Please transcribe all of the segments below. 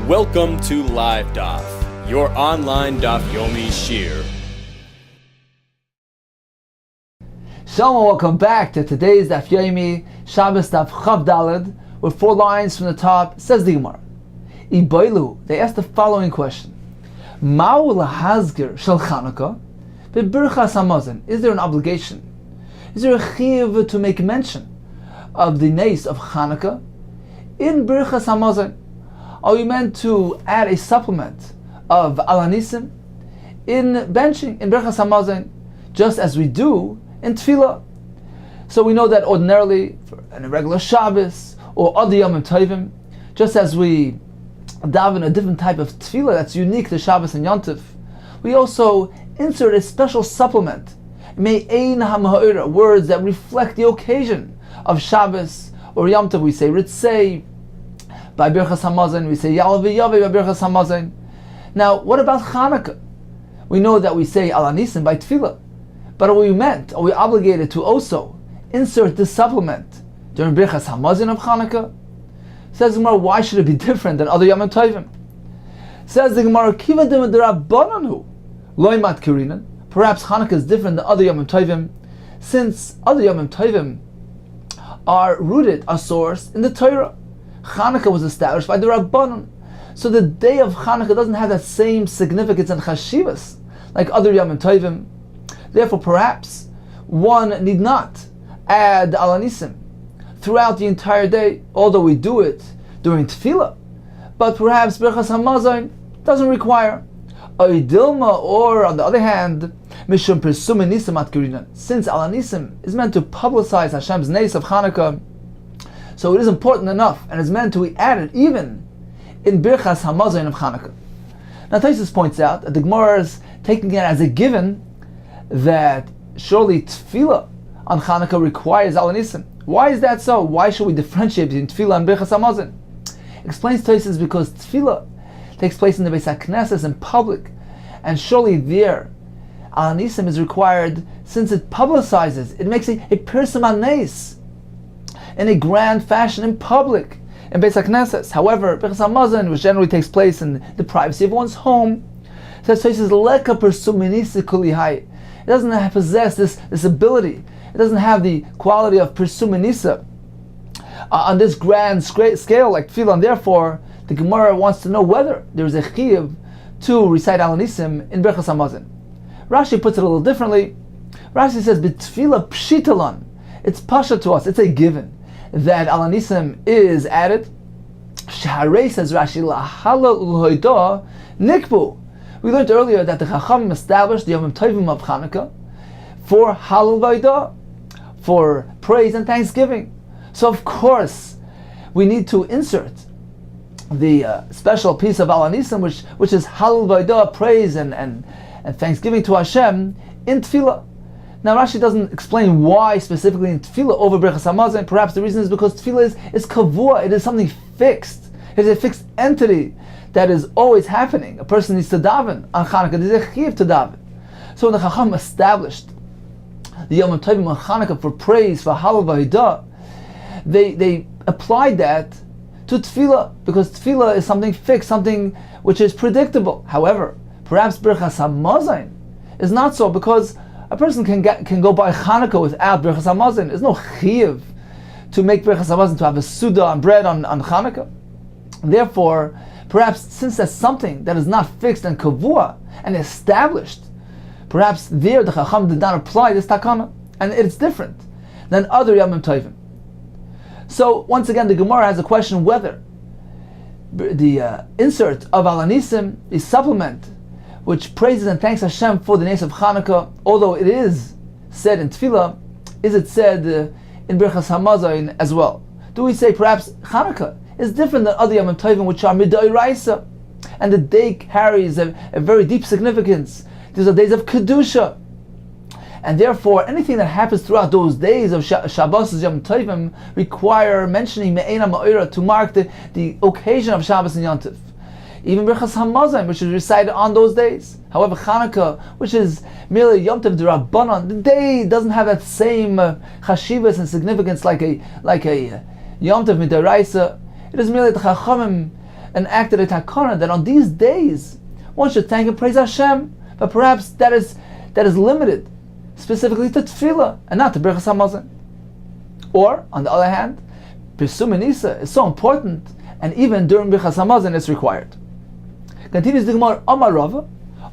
Welcome to Live Daf, your online Daf Yomi Shiur. Shalom, welcome back to today's Daf Yomi Shabbos Daf Chav Daled, with 4 lines from the top. Says the Gemara, Ibailu, they asked the following question: Ma'u lahazgir shel Chanukah b'birchas hamazon? Is there an obligation? Is there a chiyuv to make mention of the nace of Chanukah in birchas hamazon? Are we meant to add a supplement of alanisim in benching, in birchas hamazon, just as we do in tefillah? So we know that ordinarily, in a regular Shabbos or other Yom Tovim, just as we daven a different type of tefillah that's unique to Shabbos and Yom Tov, we also insert a special supplement, me'ein ha'ma'ora, words that reflect the occasion of Shabbos or Yom Tov. We say Ritzei by birchas hamazon, we say Ya'al v'Yaveh by birchas hamazon. Now, what about Chanukah? We know that we say alanisim by tefillah, but are we obligated to also insert this supplement during birchas hamazon of Chanukah? Says the Gemara, why should it be different than other Yom Tovim? Says the Gemara, Kiva d'Rabbananu loy matkirinan. Perhaps Chanukah is different than other Yom Tovim, since other Yom Tovim are rooted, are sourced in the Torah. Chanukah was established by the Rabbanon, so the day of Chanukah doesn't have that same significance and chashivas like other Yom Tovim. Therefore, perhaps one need not add alanisim throughout the entire day, although we do it during tefillah. But perhaps birchas hamazon doesn't require. Oidilma, or on the other hand, mishum persum nisim atkirinan, since alanisim is meant to publicize Hashem's nace of Chanukah, so it is important enough and is meant to be added even in birchas hamazon of Chanukah. Now Tosfos points out that the Gemara is taking it as a given that surely tefillah on Chanukah requires alanisim. Why is that so? Why should we differentiate between tefillah and birchas hamazon? Explains Tosfos, because tefillah takes place in the Beis HaKnesses in public, and surely there alanisim is required since it publicizes, it makes a person manes in a grand fashion in public in Beis HaKnesses. However, birchas hamazon, which generally takes place in the privacy of one's home, says Tosfos, leka persum minisa kulihai. It doesn't possess this ability. It doesn't have the quality of persum minisa on this grand scale like tefillah, and therefore the Gemara wants to know whether there is a chiyuv to recite alanisim in birchas hamazon. Rashi puts it a little differently. Rashi says, "B'tefillah pshitalan." It's pasha to us. It's a given that alanisim is added. Shaharei, says Rashi, lahala ulhoidah nikbu. We learned earlier that the Chachamim established the Yom Tovim of Chanukah for halal v'hoidah, for praise and thanksgiving. So of course we need to insert the special piece of alanisim, which is halal v'hoidah, praise and thanksgiving to Hashem, in tefillah. Now Rashi doesn't explain why specifically in tefillah over birchas hamazon. Perhaps the reason is because tefillah is kavua. It is something fixed. It is a fixed entity that is always happening. A person needs to daven on Chanukah. There's a chiyuv to daven. So when the Chacham established the Yom Tovim on Chanukah for praise, for halal v'hoidah, they applied that to tefillah, because tefillah is something fixed, something which is predictable. However, perhaps birchas hamazon is not so, because a person can go by Chanukah without birchas hamazon. There's no chiyuv to make birchas hamazon, to have a suda and bread on Chanukah. Therefore, perhaps since that's something that is not fixed and kavua and established, perhaps there the Chacham did not apply this takana, and it's different than other Yom Tovim. So once again, the Gemara has a question whether the insert of alanisim, the supplement which praises and thanks Hashem for the nace of Chanukah, although it is said in tefillah, is it said in birchas hamazon as well? Do we say perhaps Chanukah is different than other Yom Tovim, which are midoraisa, and the day carries a very deep significance? These are days of kedusha, and therefore anything that happens throughout those days of Shabbos and Yom Tovim require mentioning me'ein ha'ma'ora to mark the occasion of Shabbos and Yom Tov. Even birchas hamazon, which is recited on those days. However, Chanukah, which is merely Yom Tov d'Rabbanan, the day doesn't have that same chashivas and significance like a Yom Tov midaraisa. It is merely the Chachamim enacted a takana that on these days one should thank and praise Hashem, but perhaps that is limited specifically to tefillah and not to Birchas Hamazon. Or, on the other hand, Pirsum Nisa is so important, and even during Birchas Hamazon it's required. Continues the Gemara, Amar Rava,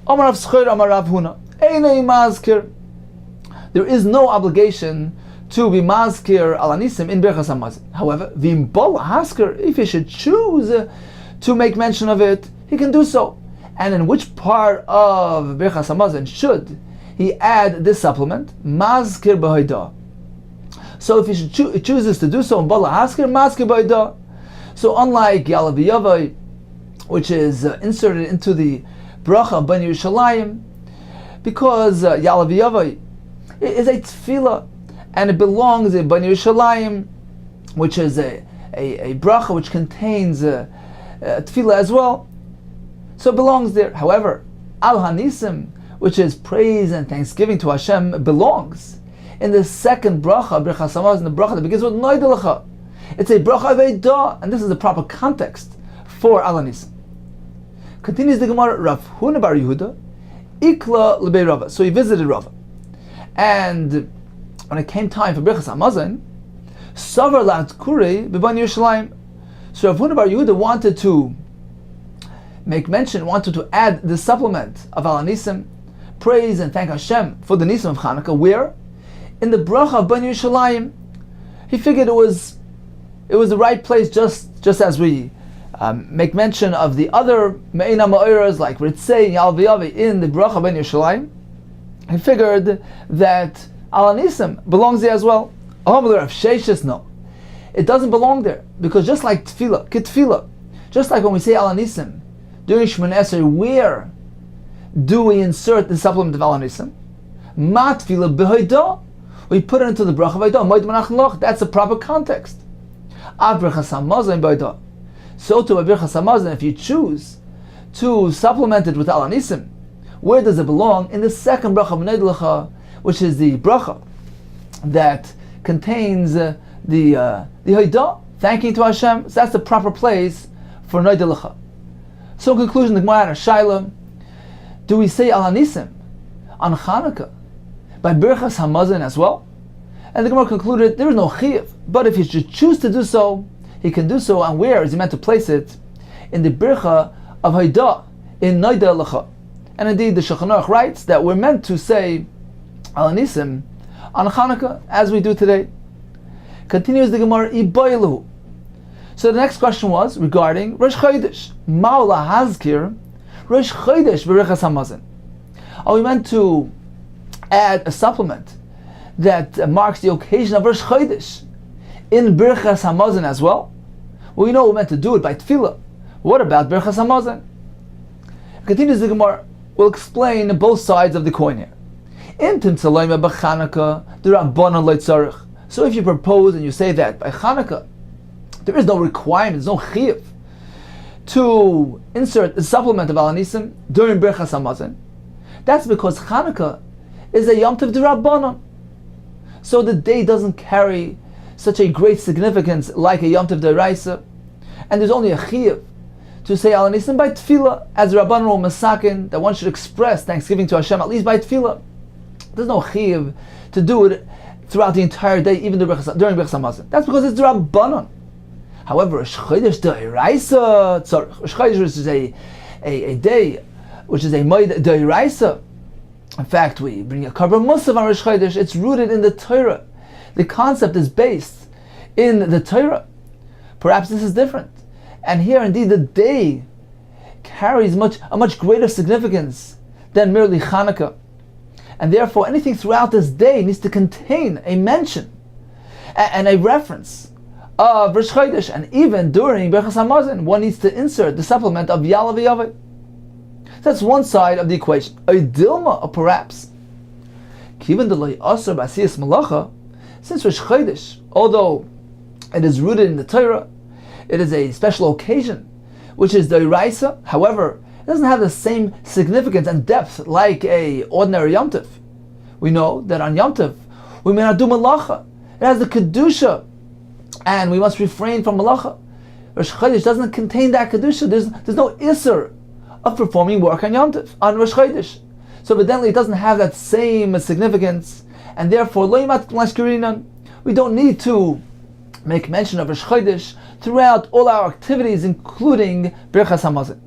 Amar Rav Schoir, Amar Rav Huna, Einei Mazkir. There is no obligation to be Mazkir Al Anisim in Birchas Hamazon. However, Vim Bol Hasker, if he should choose to make mention of it, he can do so. And in which part of Birchas Hamazon should he add this supplement? Mazkir B'Hoida. So if he chooses to do so in Bala Hasker, Mazkir B'Hoida. So unlike Yalav Yavai, which is inserted into the Bracha B'nai Yerushalayim, because Yalav Yavai is a tefillah, and it belongs in B'nai Yerushalayim, which is a bracha which contains tefillah as well. So it belongs there. However, Al Hanisim, which is praise and thanksgiving to Hashem, belongs in the second bracha, Birchas Hamazon, the bracha that begins with Noidelecha. It's a bracha of Eidah, and this is the proper context for Al Hanisim. Continues the Gemara, Rav Huna bar Yehuda, Ikla lebei Rava. So he visited Rava, and when it came time for Birchas Hamazon, Savar lat Kurei b'Bnai Yerushalayim. So Rav Huna bar Yehuda wanted to add the supplement of Al Hanisim, praise and thank Hashem for the Nisim of Chanukah, where? In the bracha of Bnai Yerushalayim. He figured it was the right place, just as we make mention of the other Me'ina Ma'iras like Ritzei and Yalav Yavai in the bracha of Bnai Yerushalayim. He figured that Al Hanisim belongs there as well. No, it doesn't belong there, because just like tefillah, ketefillah, just like when we say Al Hanisim during Shemona Esrei, where do we insert the supplement of Al Hanisim? Ma tefillah b'hoida. We put it into the bracha b'hoida. Moed manach loch. That's the proper context. Av Birchas Hamazon b'hoida. So to a Birchas Hamazon, if you choose to supplement it with Al Hanisim, where does it belong? In the second bracha b'noidelecha, which is the bracha that contains the hoida, thanking to Hashem. So that's the proper place for noidelecha. So in conclusion, the Gemara had a shaila: do we say Al Hanisim on Chanukah by Birchas Hamazon as well? And the Gemara concluded there is no chiyuv, but if he should choose to do so, he can do so. And where is he meant to place it? In the Bircha of Hoida, in Noida Lecha. And indeed, the Shulchan Aruch writes that we're meant to say Al Hanisim on Chanukah as we do today. Continues the Gemara, Iboilu. So the next question was regarding Rosh Chodesh. Ma'ula Hazkir Rosh Chodesh Birchas Hamazon. Are we meant to add a supplement that marks the occasion of Rosh Chodesh in Birchas Hamazon as well? Well, we know we're meant to do it by tefillah. What about Birchas Hamazon? Continues the Gemara. We'll explain both sides of the coin here. Intim tzaloyma b'Chanukah the Rabbanan lo tzarich. So if you propose and you say that by Chanukah there is no requirement, there's no chiyuv to insert the supplement of Al Hanisim during Birchas Hamazon, that's because Chanukah is a Yom Tov D'Rabbanan. So the day doesn't carry such a great significance like a Yom Tov D'Oraisa, and there's only a chiyuv to say Al Hanisim by tefillah, as the Rabbanan will masakin that one should express thanksgiving to Hashem at least by tefillah. There's no chiyuv to do it throughout the entire day, even during Birchas Hamazon. That's because it's the Rabbanan. However, Rosh Chodesh D'Oraisa, Rosh Chodesh is a day which is a Moed D'Oraisa. In fact, we bring a Karban Musaf on Rosh Chodesh. It's rooted in the Torah. The concept is based in the Torah. Perhaps this is different. And here, indeed, the day carries a much greater significance than merely Chanukah. And therefore, anything throughout this day needs to contain a mention and a reference of Rosh Chodesh. And even during Birchas Hamazon, one needs to insert the supplement of Yalav Yavai. That's one side of the equation. A dilma, or perhaps, Kivan Delay Asar B'Asiyas Malacha, since Rosh Chodesh, although it is rooted in the Torah, it is a special occasion, which is the Iraisa. However, it doesn't have the same significance and depth like a ordinary Yom Tov. We know that on Yom Tov, we may not do Malacha. It has the Kedusha, and we must refrain from Malacha. Rosh Chodesh doesn't contain that Kedusha. There's no Isser of performing work on Yom Tov, on Rosh Chodesh. So evidently it doesn't have that same significance, and therefore we don't need to make mention of Rosh Chodesh throughout all our activities, including Birchas Hamazon.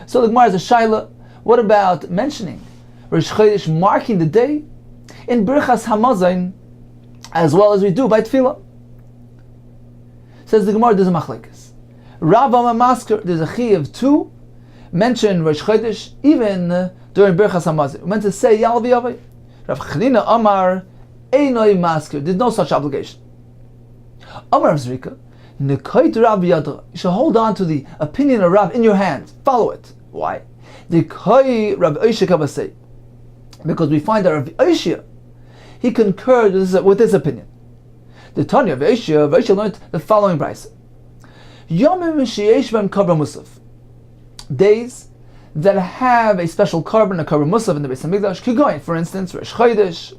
So the Gemara is a shaila. What about mentioning Rosh Chodesh, marking the day in Birchas Hamazon, as well as we do by Tefillah? Says the Gemara, there's a machlekes. Rav Masker, there's a chiyuv to mention Rosh Chodesh even during Birchas Hamazon. We're meant to say Yal V'Yavai. Rav Chanina Amar Einoi Masker. There's no such obligation. Amar Rav Zrika Nekayt Rav Yadra. You should hold on to the opinion of Rav in your hand. Follow it. Why? Nekay Rav Oishia Kabasei. Because we find that Rav Oishia, he concurred with this opinion. The Tanya of Oishia learned the following brayso. Yomim sheyesh b'hem karban musaf. Days that have a special carbon, a carbon musaf in the Beis Hamikdash. Kigoyin, for instance, Rosh Chodesh,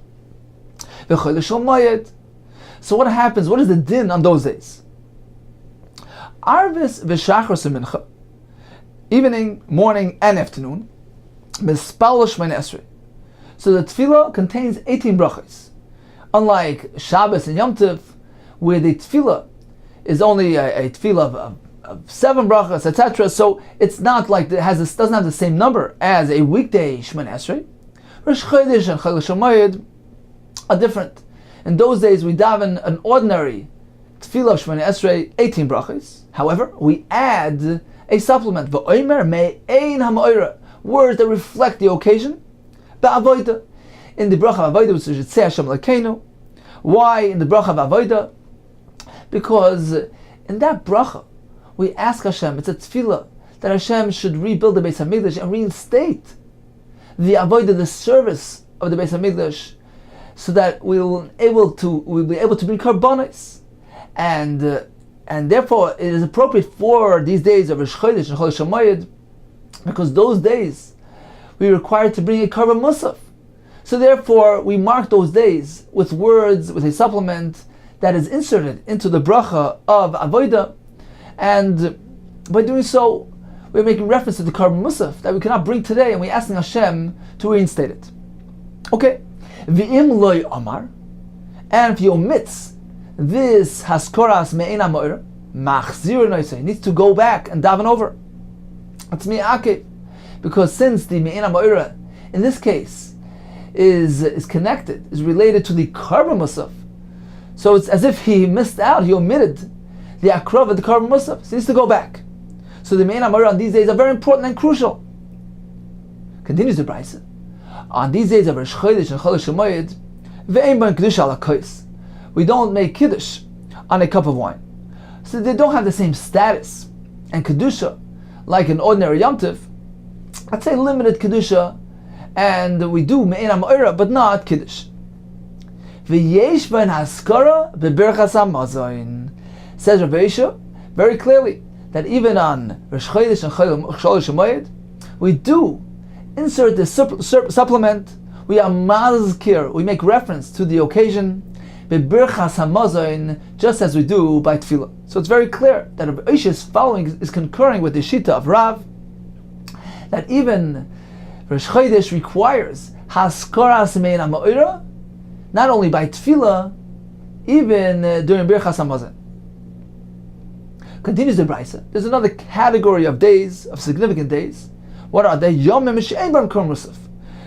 v'chodesh Mayed. So what happens? What is the din on those days? Arvis v'shachar mincha, evening, morning, and afternoon. Mispal shmein esrei. So the tefillah contains 18 brachos. Unlike Shabbos and Yom Tov, where the tefillah is only a tefillah of 7 brachos, etc. So it's not like doesn't have the same number as a weekday Shemon Esrei. Rosh Chodesh and Chol Shamayid are different. In those days, we daven an ordinary tefillah of Shemon Esrei, 18 brachos. However, we add a supplement, V'omer me'ein ha'ma'ora, words that reflect the occasion. Ba'avodah. In the bracha of Avodah, which is Yitzei Hashem Lekeinu. Why in the bracha of Avodah? Because in that bracha, we ask Hashem, it's a tefillah, that Hashem should rebuild the Beis Hamikdash and reinstate the Avodah, the service of the Beis Hamikdash, so that we'll be able to bring karbanos, and therefore it is appropriate for these days of Rosh Chodesh and Chol Shamayid, because those days we are required to bring a karban musaf. So therefore, we mark those days with words, with a supplement that is inserted into the bracha of Avodah, and by doing so, we're making reference to the karban musaf that we cannot bring today, and we're asking Hashem to reinstate it. Okay, v'im loy amar, and if he omits this haskoras me'ein ha'ma'ora, machzir noisei, needs to go back and daven over. It's mi'akev, because since the me'ein ha'ma'ora, in this case, is connected, is related to the karban musaf. So it's as if he missed out, he omitted the akrav of the karban musaf. So he needs to go back. So the me'ein ha'ma'ora on these days are very important and crucial. Continues the brayso. On these days of Rosh Chodesh and Chol Shamayid, ve'ein ben kedusha ala kos. We don't make kiddush on a cup of wine. So they don't have the same status and kedusha like an ordinary Yom Tov. I'd say limited kedusha, and we do me'ein ha'ma'ora, but not kiddush. V'yesh ben haskara beberchas hamazon. Says Rabbi very clearly that even on Rosh Chodesh and Chol Shamayid, we do insert the supplement. We are mazkir. We make reference to the occasion beberchas hamazon, just as we do by tefillah. So it's very clear that Rabbi is concurring with the shita of Rav, that even Rosh Chodesh requires haskaras me'ein ha'ma'ora, not only by tefillah, even during Birchas Hamazon. Continues the brayso. There's another category of days, of significant days. What are they? Yomim she'ein b'hem karban musaf.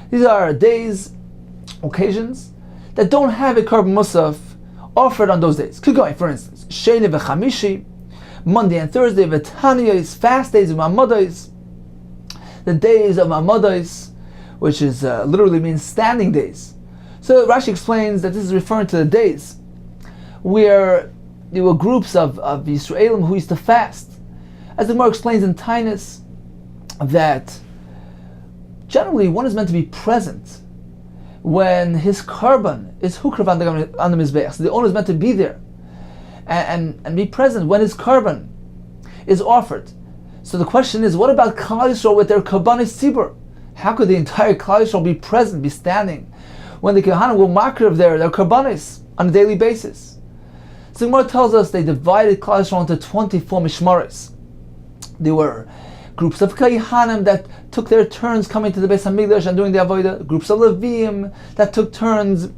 These are days, occasions, that don't have a karban musaf offered on those days. Kigoyin, for instance, Sheni v'chamishi, Monday and Thursday, v'taniyos, fast days of Mamados, the days of Mamados, which is literally means standing days. So Rashi explains that this is referring to the days where there were groups of Yisraelim who used to fast. As the Gemara explains in Tainus, that generally one is meant to be present when his karban is hukrav on the mizbeach. So the owner is meant to be there and be present when his karban is offered. So the question is, what about Klal Yisrael with their karbanis tzibur? How could the entire Klal Yisrael be present, be standing, when the Kohanim will makriv their karbanis on a daily basis? So the Gemara tells us they divided Klal Yisrael into 24 mishmaros. There were groups of Kayhanim that took their turns coming to the Beis Hamikdash and doing the Avodah. Groups of Levim that took turns,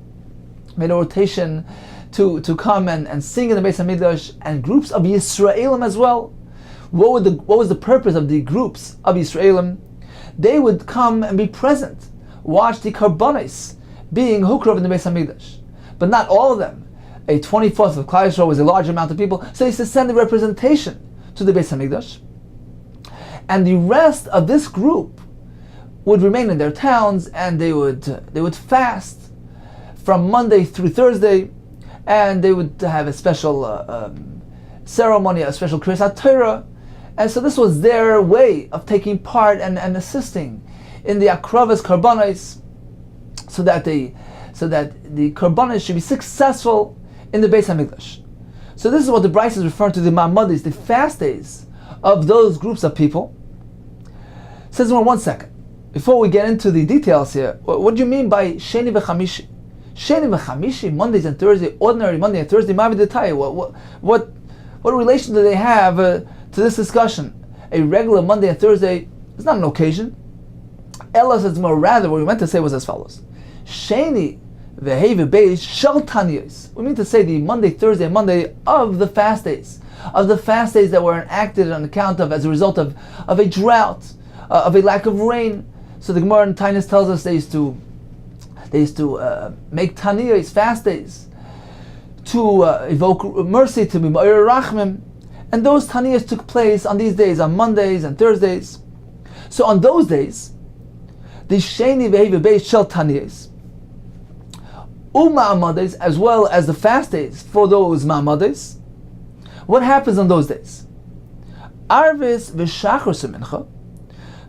made a rotation to come and sing in the Beis Hamikdash, and groups of Yisraelim as well. What was the purpose of the groups of Yisraelim? They would come and be present, watch the Karbonis being hukrov in the Beis Hamikdash. But not all of them. A 24th of Klal Yisrael was a large amount of people, so they used to send a representation to the Beis Hamikdash. And the rest of this group would remain in their towns, and they would fast from Monday through Thursday, and they would have a special ceremony, a special Kriyas Torah, and so this was their way of taking part and assisting in the Akravas Karbanos, so that the Karbanos should be successful in the Beis Hamikdash. So this is what the Bryce is referring to, the Ma'amadis, the fast days of those groups of people. Says in 1 second, before we get into the details here, what do you mean by Sheni v'Chamishi? Sheni v'Chamishi, Mondays and Thursday, ordinary Monday and Thursday, what relation do they have to this discussion? A regular Monday and Thursday is not an occasion. Ella says more, rather, what we meant to say was as follows. Sheni v'Hei v'Beis shel Taniyos. We mean to say the Monday, Thursday, and Monday of the fast days. Of the fast days that were enacted on account of, as a result of a drought, of a lack of rain. So the Gemara in Tainus tells us they used to make Taniyos, fast days, to evoke mercy, to be Ma'ir Rachmim. And those Taniyos took place on these days, on Mondays and Thursdays. So on those days, the Sheni v'Hei v'Beis shel Taniyos, Ma'amades, as well as the fast days for those Ma'amades. What happens on those days? Arvis v'Shachar Semincha.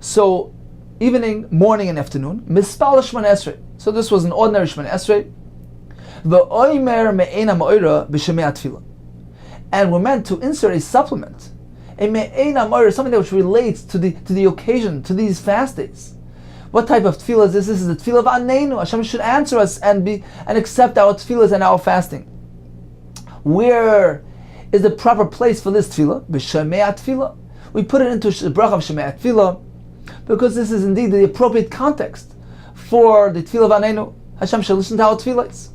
So evening, morning, and afternoon. Mispal Shemon Esrei. So this was an ordinary Shemon Esrei. V'Oimer me'ena ma'ira b'Shemei Atfilah. And we're meant to insert a supplement, a me'ena ma'ira, something that which relates to the occasion, to these fast days. What type of tefillah is this? This is the tefillah of Aneinu. Hashem should answer us and accept our tefillahs and our fasting. Where is the proper place for this tefillah? B'Shemei Atfilah. We put it into the bracha of Shemei Atfilah because this is indeed the appropriate context for the tefillah of Aneinu. Hashem should listen to our tefillahs.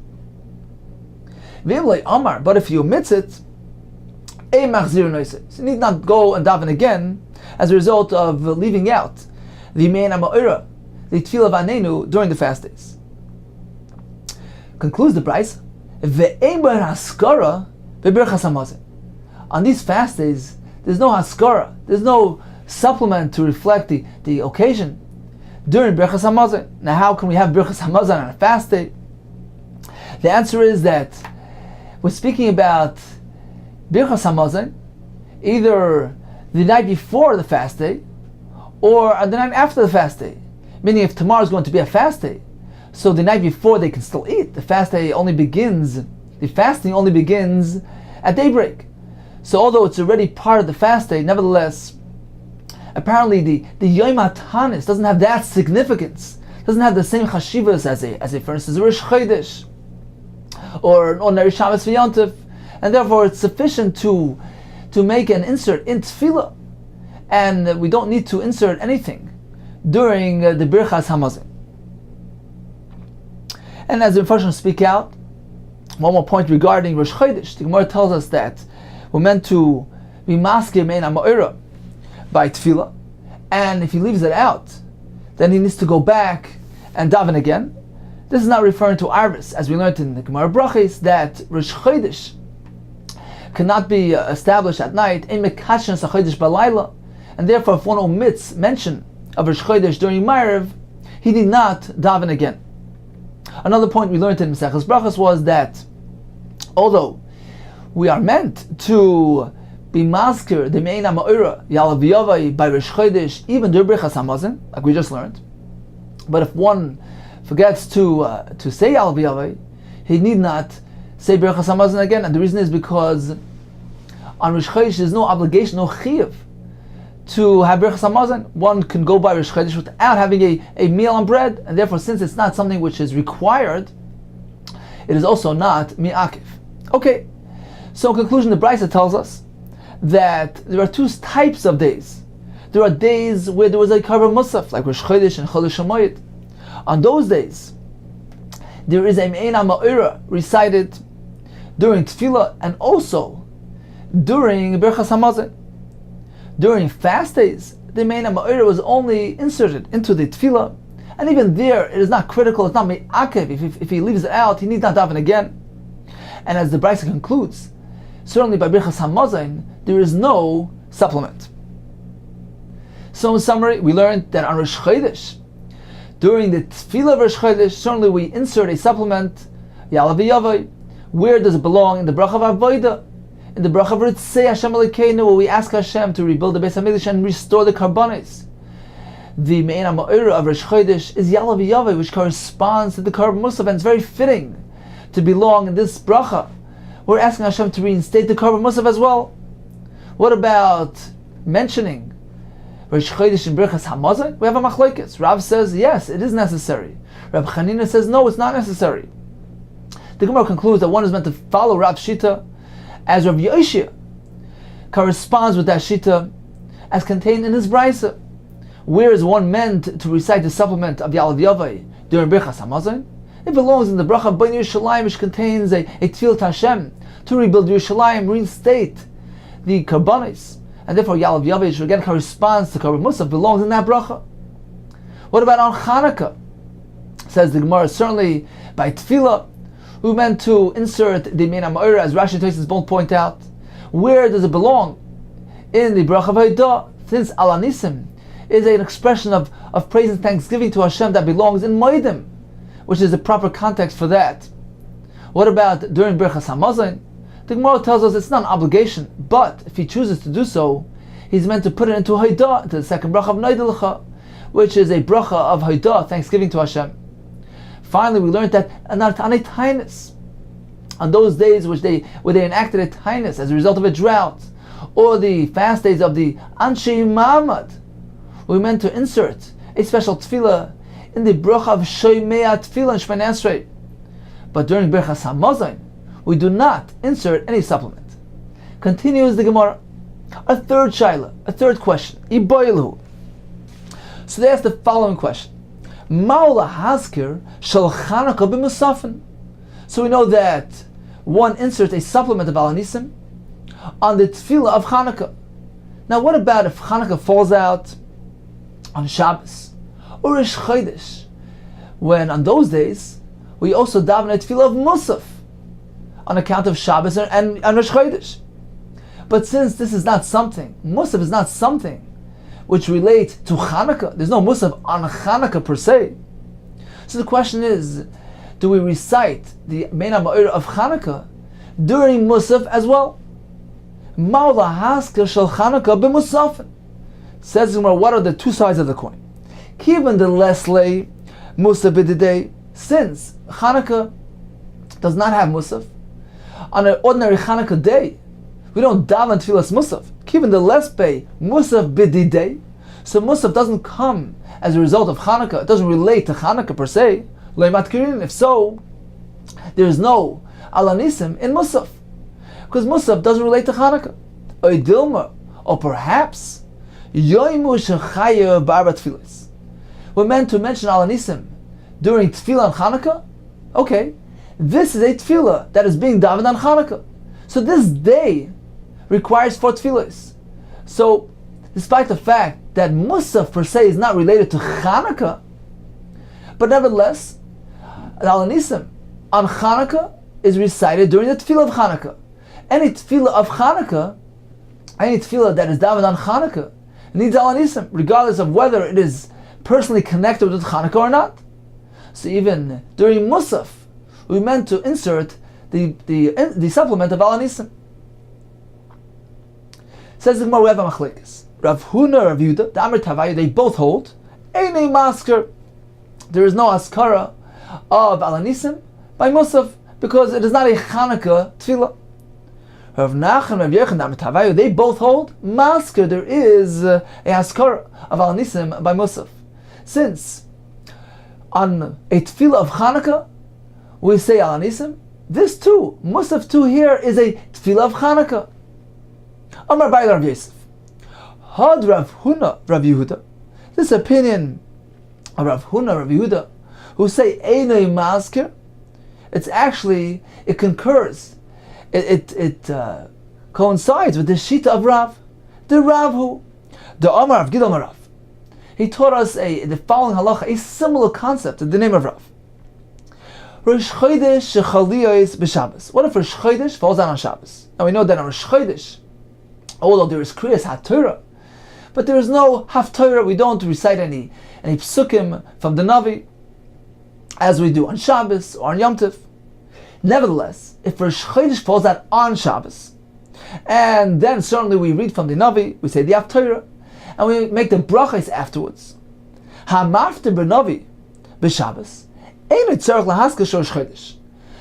V'imlei Amar, but if you omits it, ei machzir noiseh. So you need not go and daven again as a result of leaving out the me'ena ma'ira, the tefillah of Aneinu during the fast days. Concludes the Bryce, ve'ein bar haskara be'birchas hamazon. On these fast days, there's no haskara, there's no supplement to reflect the occasion during birchas hamazon. Now, how can we have birchas hamazon on a fast day? The answer is that we're speaking about birchas hamazon either the night before the fast day or the night after the fast day. Meaning, if tomorrow is going to be a fast day, so the night before they can still eat. The fasting only begins at daybreak. So although it's already part of the fast day, nevertheless, apparently the Yom HaTanis doesn't have that significance, doesn't have the same chashivas as a for instance, a Rosh Chodesh or an ordinary Shabbos v'Yontif, and therefore it's sufficient to make an insert in tefillah, and we don't need to insert anything during the Birchas Hamazon. And as the Mepharshim speak out, one more point regarding Rosh Chodesh. The Gemara tells us that we're meant to be maskir me'ena ma'ira by tefillah, and if he leaves it out, then he needs to go back and daven again. This is not referring to Arvis, as we learned in the Gemara Brachis, that Rosh Chodesh cannot be established at night, ein mekashen sachodesh balayla, and therefore if one omits mention of Rosh Chodesh during Ma'ariv, he need not daven again. Another point we learned in Maseches Brachos was that although we are meant to be maskir the me'ena ma'ira yalav v'yavai by Rosh Chodesh even during Birchas Hamazon, like we just learned, but if one forgets to say yalav v'yavai, he need not say Birchas Hamazon again, and the reason is because on Rosh Chodesh there's no obligation, no chiyuv to have Birchas Hamazon. One can go by Rosh Chodesh without having a meal on bread, and therefore since it's not something which is required, it is also not mi'akiv. Okay, So in conclusion, the Brisa tells us that there are two types of days. There are days where there was a Karban Musaf, like Rosh Chodesh and Chol Shamoyed. On those days, there is a Me'ena Ma'ira recited during Tefillah and also during Birchas Hamazon. During fast days, the Me'ena Ma'ira was only inserted into the Tefillah, and even there, it is not critical, it's not Me'akev. If he leaves it out, he needs not daven again. And as the Brisa concludes, certainly by Birchas Hamazon, there is no supplement. So in summary, we learned that on Rosh Chodesh, during the Tefillah of Rosh Chodesh, certainly we insert a supplement, Ya'alav V'yavai. Where does it belong? In the Bracha of Avodah, in the Bracha of Ritzei Hashem Elokeinu, where we ask Hashem to rebuild the Beis HaMikdash and restore the Karbanos. The Me'ena Ma'ira of Rosh Chodesh is Ya'alav V'yavai, which corresponds to the Karban Musaf, and it's very fitting to belong in this Bracha. We're asking Hashem to reinstate the Karban Musaf as well. What about mentioning Rosh Chodesh and Birchas Hamazon? We have a machlokes. Rav says yes, it is necessary. Rab Chanina says no, it's not necessary. The Gemara concludes that one is meant to follow Rav Shita, as Rav Yoshia corresponds with that Shita as contained in his Brisa. Where is one meant to recite the supplement of Ya'alav V'yavai during Birchas Hamazon? It belongs in the Bracha of Bnei Yerushalayim, which contains a Tefillah Hashem to rebuild Yerushalayim, reinstate the Karbanos, and therefore Ya'alav V'yavai, which again corresponds to Karban Musaf, belongs in that Bracha. What about on Chanukah? Says the Gemara, certainly by Tefillah, we meant to insert the Me'ena Ma'ira, as Rashi and Tosfos both point out. Where does it belong? In the Bracha of Haidah, since Al Anisim is an expression of praise and thanksgiving to Hashem that belongs in Moedim, which is the proper context for that. What about during Birchas Hamazon? The Gemara tells us it's not an obligation, but if he chooses to do so, he's meant to put it into Haidah, into the second Bracha of Neidelecha, which is a Bracha of Haidah, thanksgiving to Hashem. Finally, we learned that on a Tainus, on those days where they enacted a Tainus as a result of a drought, or the fast days of the Anshei Ma'amad, we meant to insert a special tefillah in the bracha of Shoymei Tefillah and Shemini Esrei. But during Birchas Hamazon, we do not insert any supplement. Continues the Gemara. A third shaila, a third question. Iboilu. So they ask the following question. Ma'ula haskir shel Chanukah b'musafin. So we know that one inserts a supplement of Al Anisim on the tefillah of Chanukah. Now what about if Chanukah falls out on Shabbos or Rosh Chodesh, when on those days we also daven a tefillah of Musaf on account of Shabbos and Rosh Chodesh? But since this is not something, Musaf is not something which relates to Chanukah, there's no Musaf on Chanukah per se. So the question is, do we recite the Me'ena Ma'ira of Chanukah during Musaf as well? Ma'ula haskir shel Chanukah b'musafin. Says the Gemara, what are the two sides of the coin? Given the Leslie Musaf b'didei, since Chanukah does not have Musaf, on an ordinary Chanukah day, we don't daven tefillas Musaf. Given the Lesbe Musaf b'didei, so Musaf doesn't come as a result of Chanukah. It doesn't relate to Chanukah per se. If so, there is no Al Anisim in Musaf, because Musaf doesn't relate to Chanukah. Or perhaps Yoimu Shechaya Barba Tfilas. We're meant to mention Al Anisim during Tefillah on Chanukah. Okay, this is a Tefillah that is being davened on Chanukah. So this day requires 4 Tefillas. So, despite the fact that Musaf per se is not related to Chanukah, but nevertheless, Al Anisim on Chanukah is recited during the Tefillah of Chanukah. Any Tefillah of Chanukah, any Tefillah that is davened on Chanukah, needs Al Anisim, regardless of whether it is personally connected with Chanukah or not. So even during Musaf, we meant to insert the supplement of Al Anisim. Says the Gemara, we have a machlokes. Rav Huna, Rav Yehuda, the Amr Tavayu, they both hold Einei Masker. There is no askara of Al Anisim by Musaf, because it is not a Chanukah tefillah. Rav Nachman, Rav Yechon, the Amr Tavayu, they both hold Masker. There is a askara of Al Anisim by Musaf. Since on a tefillah of Chanukah we say Al Anisim, this too, Musaf too here is a tefillah of Chanukah. Amar Rabbi Rav Yosef. Had Rav Huna, Rav Yehuda. This opinion of Rav Huna, Rav Yehuda, who say Einay Maskir, it concurs. It coincides with the Shita of Rav. The Rav who, the Amar of Gidol Rav. He taught us the following halacha, a similar concept in the name of Rav. Rosh Chodesh shechaliyos b'Shabbos. What if Rosh Chodesh falls down on Shabbos? Now we know that on Rosh Chodesh, although there is Kriyas HaTorah, but there is no Haftorah. We don't recite any psukim from the Navi, as we do on Shabbos or on Yom Tov. Nevertheless, if Rosh Chodesh falls out on Shabbos, and then certainly we read from the Navi, we say the Haftorah, and we make the brachas afterwards. Hamafter b'Navi b'Shabbos.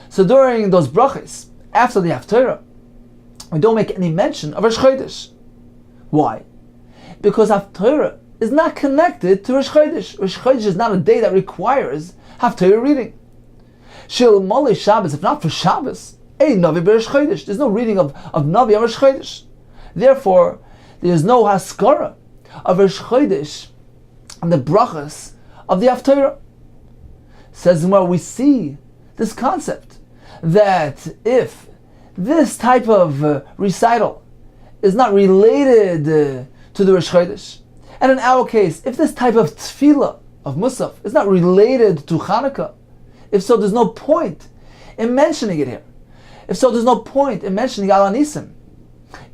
So during those brachas, after the Haftarah, we don't make any mention of Rosh Chodesh. Why? Because Haftarah is not connected to Rosh Chodesh. Rosh Chodesh is not a day that requires Haftarah reading. Shil Moli Shabbos, if not for Shabbos, Navi b'Rosh Chodesh. There's no reading of Navi on Rosh Chodesh. Therefore, there is no haskara of Rosh Chodesh and the brachas of the Haftarah. Says Gemara, we see this concept that if this type of recital is not related to the Rosh Chodesh, and in our case, if this type of tefillah of Musaf is not related to Chanukah, if so, there's no point in mentioning it here. If so, there's no point in mentioning Al Anisim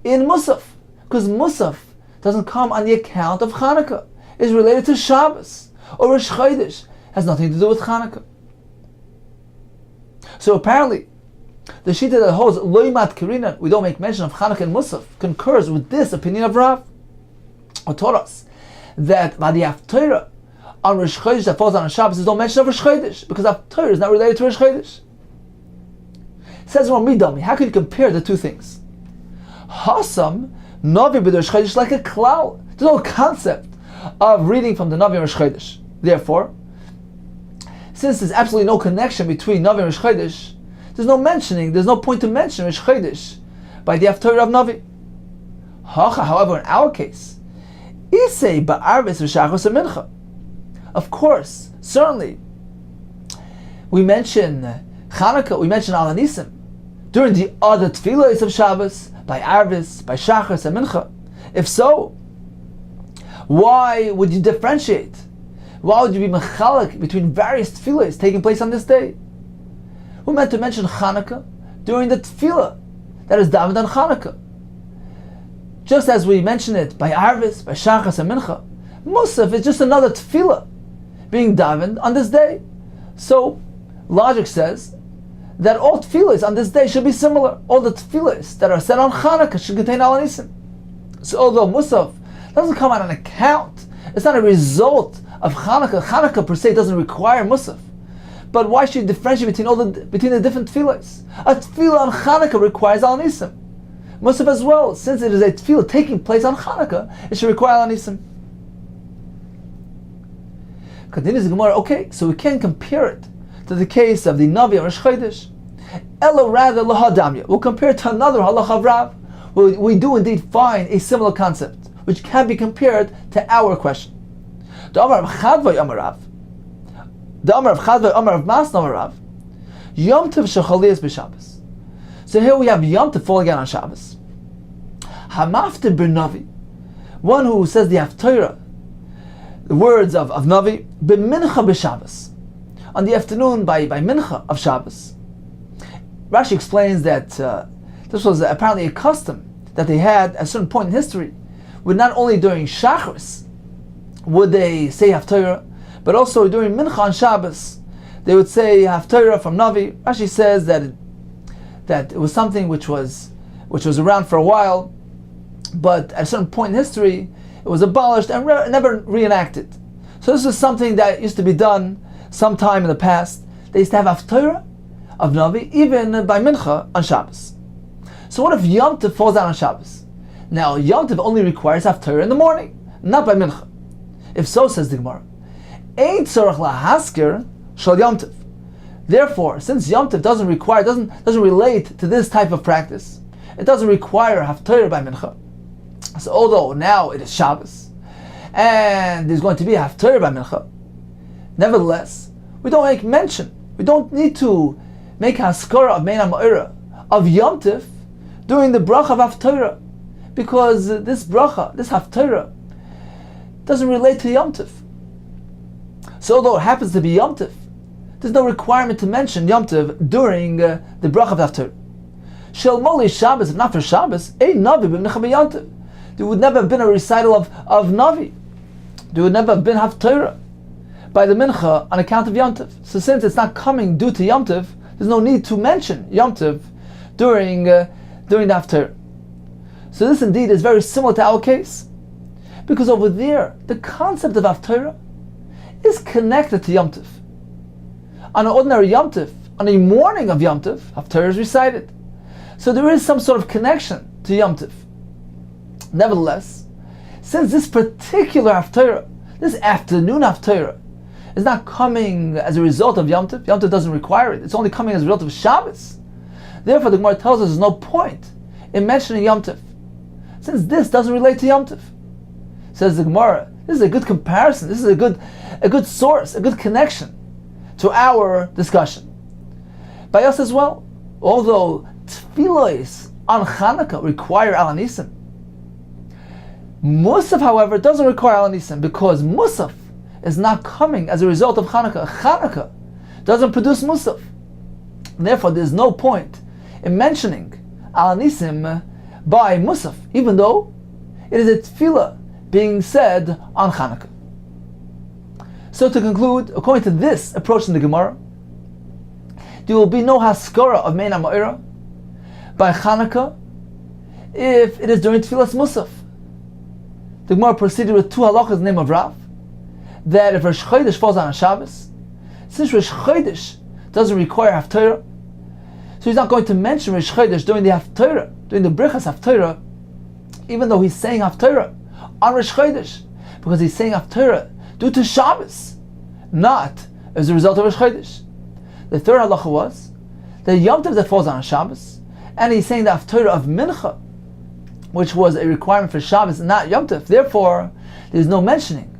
in Musaf, because Musaf doesn't come on the account of Chanukah. It's related to Shabbos or Rosh Chodesh. Has nothing to do with Chanukah. So apparently, the Shita that holds Loimat Kirinan, we don't make mention of Chanukah and Musaf, concurs with this opinion of Rav, who taught us that by the Haftarah on Rosh Chodesh that falls on Shabbos, there's no mention of Rosh Chodesh, because Haftarah is not related to Rosh Chodesh. Says Midami, how can you compare the two things? Hasam Navi b'Rosh Chodesh like a cloud. There's no concept of reading from the Navi and Rosh Chodesh. Therefore, since there's absolutely no connection between Navi and Rosh Chodesh, there's no point to mention Rosh Chodesh by the Haftarah of Navi. However, in our case, Isei ba'arvis v'shachos mincha. Of course, certainly, we mention Chanukah, we mention Al Anisim during the other tefillahs of Shabbos, by Arvis, by Shachos and Mincha. If so, why would you differentiate? Why would you be mechalek between various tefillahs taking place on this day? We meant to mention Chanukah during the tefillah that is davened on Chanukah. Just as we mention it by Arvis, by Shachas and Mincha, Musaf is just another tefillah being davened on this day. So, logic says that all tefillahs on this day should be similar. All the tefillahs that are said on Chanukah should contain Al Anisim. So although Musaf doesn't come on an account, it's not a result of Chanukah. Chanukah per se doesn't require Musaf. But why should you differentiate between the different tefillahs? A tefillah on Chanukah requires Al Anisim. Musaf as well, since it is a tefillah taking place on Chanukah, it should require Al Anisim. Continues the Gemara, okay, so we can compare it to the case of the Navi and Rosh Chodesh. Ella rather lahadamya. We'll compare it to another halach of Rav. We do indeed find a similar concept, which can be compared to our question. The Amar of Chadvay Amar Rav. The Amar of Chadvay Amar of Mas Amar Rav. Yom Tov shechaliyos b'Shabbos. So here we have Yom Tov falling out on Shabbos. Hamafter b'Navi. One who says the Haftarah, the words of Navi, b'mincha b'Shabbos. On the afternoon by mincha of Shabbos. Rashi explains that this was apparently a custom that they had at a certain point in history, with not only during Shachris would they say Haftarah, but also during mincha on Shabbos they would say Haftarah from Navi. Rashi says that it was something which was around for a while, but at a certain point in history it was abolished and never reenacted. So this is something that used to be done sometime in the past. They used to have Haftarah of Navi even by Mincha on Shabbos. So what if Yom Tov falls down on Shabbos? Now Yom Tov only requires Haftarah in the morning, not by Mincha. If so, says the Gemara, Ein tzorach lahaskir shal Yom Tov. Therefore, since Yom Tov doesn't relate to this type of practice, it doesn't require Haftarah by Mincha. So although now it is Shabbos, and there's going to be a Haftarah by Mincha, nevertheless, we don't make mention, we don't need to make Haskara of Mein HaMa'ira, of Yom Tov, during the bracha of Haftarah, because this bracha, this Haftarah, doesn't relate to Yom Tov. So although it happens to be Yom Tov, there's no requirement to mention Yom Tov during the bracha of Haftarah. Shel Moli Shabbos, if not for Shabbos, Ein Navi b'Mincha b'Yom Tov. There would never have been a recital of Navi. There would never have been Haftarah by the Mincha on account of Yom Tov. So since it's not coming due to Yom Tov, there's no need to mention Yom Tov during the Haftarah. So this indeed is very similar to our case, because over there the concept of Haftarah is connected to Yom Tov. On an ordinary Yom Tov, on a morning of Yom Tov, Haftarah is recited. So there is some sort of connection to Yom Tov. Nevertheless, since this particular Haftarah, this afternoon Haftarah, is not coming as a result of Yom Tov doesn't require it, it's only coming as a result of Shabbos. Therefore the Gemara tells us there's no point in mentioning Yom Tov, since this doesn't relate to Yom Tov. Says the Gemara, this is a good comparison, this is a good source, a good connection to our discussion. By us as well, although tefillos on Chanukah require Al Hanisim, Musaf, however, doesn't require Al Hanisim, because Musaf is not coming as a result of Chanukah. Chanukah doesn't produce Musaf. Therefore, there's no point in mentioning Al Hanisim by Musaf, even though it is a tefillah being said on Chanukah. So to conclude, according to this approach in the Gemara, there will be no haskara of Mein HaMa'ira by Chanukah if it is during Tefillas Musaf. The Gemara proceeded with two halachas in the name of Rav, that if Rosh Chodesh falls on a Shabbos, since Rosh Chodesh doesn't require Haftarah, so he's not going to mention Rosh Chodesh during the Haftarah, during the Brichas Haftarah, even though he's saying Haftarah on Rosh Chodesh, because he's saying Haftarah due to Shabbos, not as a result of Rosh Chodesh. The third halacha was that Yom Tov that falls on Shabbos, and he's saying the Haftarah of Mincha, which was a requirement for Shabbos, not Yom Tov. Therefore, there's no mentioning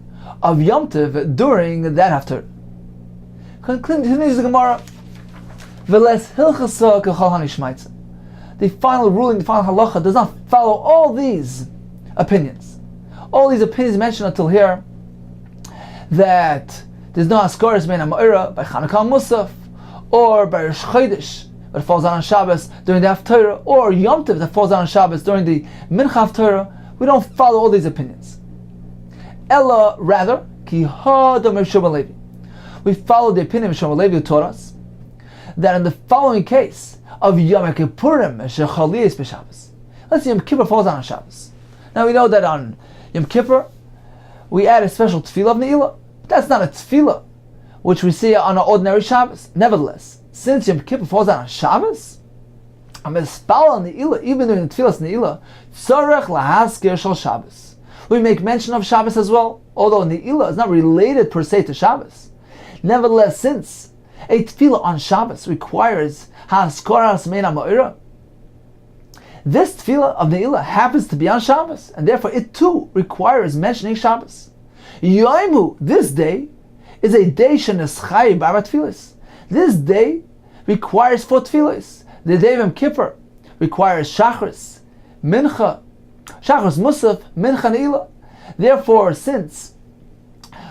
of Yom Tov during that Haftarah. Continues the Gemara, V'les hilchasa k'chol hanishmaitza. The final ruling, the final halacha, does not follow all these opinions. All these opinions mentioned until here, that there's no haskaras Mein HaMa'ira by Chanukah Musaf, or by Rosh Chodesh that falls on Shabbos during the Haftarah, or Yom Tov that falls on Shabbos during the Mincha Haftarah. We don't follow all these opinions. Ella, rather, ki ha'adam Rav Shimon Levi. We follow the opinion of Shimon Levi, who taught us that in the following case of Yom Kippurim shechaliyos b'Shabbos. Let's say Yom Kippur falls on Shabbos. Now we know that on Yom Kippur we add a special tefillah of Ne'ilah. That's not a tefillah which we see on an ordinary Shabbos. Nevertheless, since Yom Kippur falls on Shabbos, a mispal on Ne'ilah, even during the tefillas Ne'ilah, tzarech lahaskir shel Shabbos. We make mention of Shabbos as well, although Ne'ilah is not related per se to Shabbos. Nevertheless, since a tefillah on Shabbos requires haskaras Mein HaMa'ira, this tefillah of Ne'ilah happens to be on Shabbos, and therefore it too requires mentioning Shabbos. Yoimu, this day, is a day sheneschai b'arba tefillas. This day requires 4 tefillas. The day of Yom Kippur requires Shachris, Mincha, Shachris Musaf, Mincha Ne'ilah. Therefore, since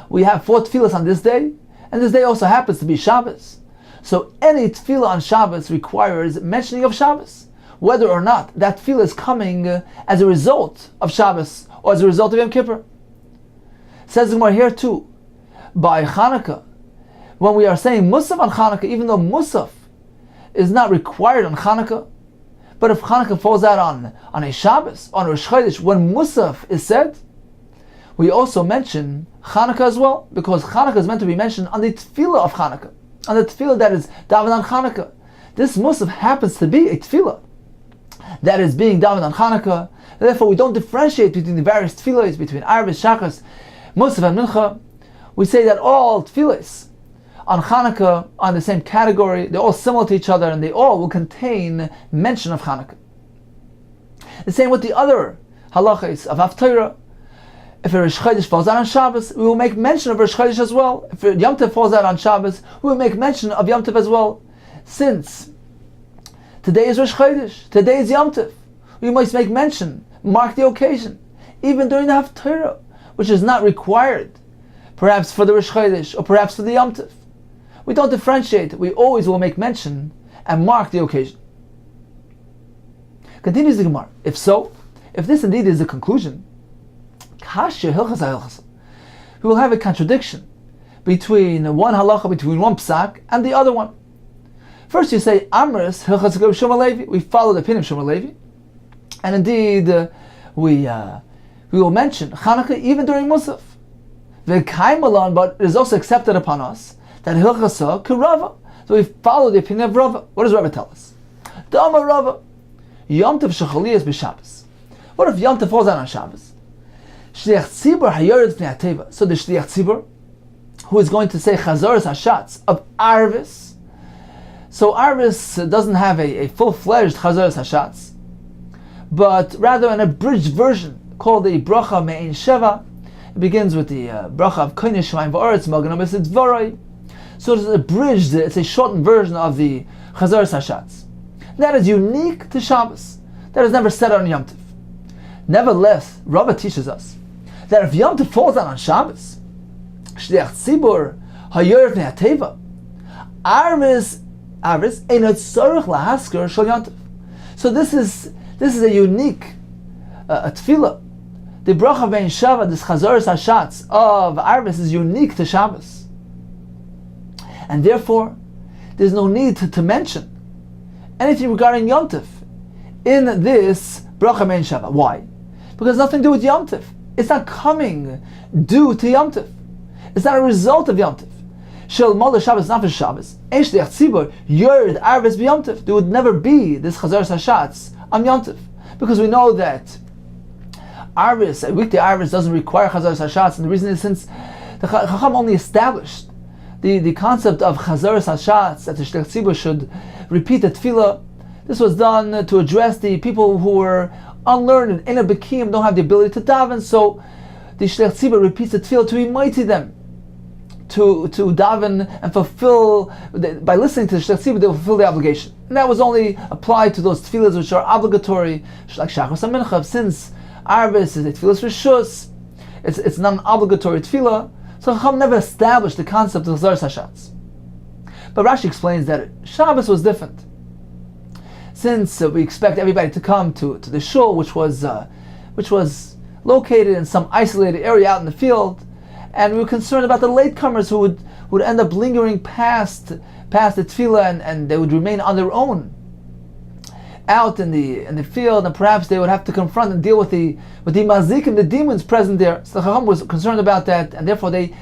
we have 4 tefillas on this day, and this day also happens to be Shabbos, so any tefillah on Shabbos requires mentioning of Shabbos, whether or not that tefillah is coming as a result of Shabbos or as a result of Yom Kippur. Says the Gemara here too, by Chanukah, when we are saying Musaf on Chanukah, even though Musaf is not required on Chanukah, but if Chanukah falls out on a Shabbos, on Rosh Chodesh, when Musaf is said, we also mention Chanukah as well, because Chanukah is meant to be mentioned on the tefillah of Chanukah, on the tefillah that is davened on Chanukah. This Musaf happens to be a tefillah that is being davened on Chanukah. Therefore, we don't differentiate between the various tefillahs, between Arvis, Shachas, Musaf and Mincha. We say that all tefillahs on Hanukkah are in the same category. They're all similar to each other, and they all will contain mention of Hanukkah. The same with the other halachas of Haftarah. If a Rosh Chodesh falls out on Shabbos, we will make mention of Rosh Chodesh as well. If Yom Tov falls out on Shabbos, we will make mention of Yom Tov as well. Since today is Rosh Chodesh, today is Yom Tov, we must make mention, mark the occasion, even during the Haftarah, which is not required, perhaps for the Rosh Chodesh or perhaps for the Yom Tov. We don't differentiate. We always will make mention and mark the occasion. Continues the Gemara. If so, if this indeed is the conclusion, we will have a contradiction between one halacha, between one psak, and the other one. First you say, Amris Hilchas Shmuel Levi. We follow the opinion of Shmuel Levi. And indeed, we will mention Chanukah even during Musaf. But it is also accepted upon us that Hilchasa Kerava. So we follow the opinion of Rava. What does Rava tell us? Dama Rava. Yom Tov Shechaliyas b'Shabbos. What if Yom Tov falls out on Shabbos? Shliach Tzibur Hayored Fnei HaTeva. So the Shliach Tzibur, who is going to say Chazoros Hashatz of Arvis. So Arvis doesn't have a full-fledged Chazoros Hashatz, but rather an abridged version called the Bracha Me'ein Sheva. It begins with the Bracha of Koine Shemayim V'Aretz Magen Amesit Dvoroi. So it's abridged, it's a shortened version of the Chazoros Hashatz. That is unique to Shabbos. That is never said on Yom Tov. Nevertheless, Rabbi teaches us that if Yom Tov falls out on Shabbos, Shliach Tzibur Hayored Fnei HaTeva, Arvis Einot Tzorich Lahasker Shel Yom Tov. So this is a unique tefillah. The bracha bein Shava, this Chazoros Hashatz of Arvis, is unique to Shabbos, and therefore there's no need to mention anything regarding Yom Tov in this bracha bein Shava. Why? Because nothing to do with Yom Tov. It's not coming due to Yom Tov. It's not a result of Yom Tov. Shel Mola Shabbos, not for Shabbos. Ein Shliach Tzibur Yored Arvis b'Yom Tov. There would never be this Chazoros Hashatz on Yom Tov, because we know that Arvis, a weekday Arvis, doesn't require Chazoros Hashatz, and the reason is since the Chacham only established the concept of Chazoros Hashatz, that the Shliach Tzibur should repeat the tefillah. This was done to address the people who were unlearned, in a bekim, don't have the ability to daven, so the Shliach Tzibur repeats the tefillah to imitate them, to daven and fulfill. By listening to the Shliach Tzibur, they will fulfill the obligation. And that was only applied to those tefillahs which are obligatory, like Shachos and Mincha. Since Arvis is a tefillah Rishus, it's not an obligatory tefillah, so Chacham never established the concept of Chazoros Hashatz. But Rashi explains that Shabbos was different. Since we expect everybody to come to the shul, which was located in some isolated area out in the field, and we were concerned about the latecomers who would end up lingering past the tefillah, and they would remain on their own out in the field, and perhaps they would have to confront and deal with the mazikim, the demons present there. So the Chacham was concerned about that, and therefore they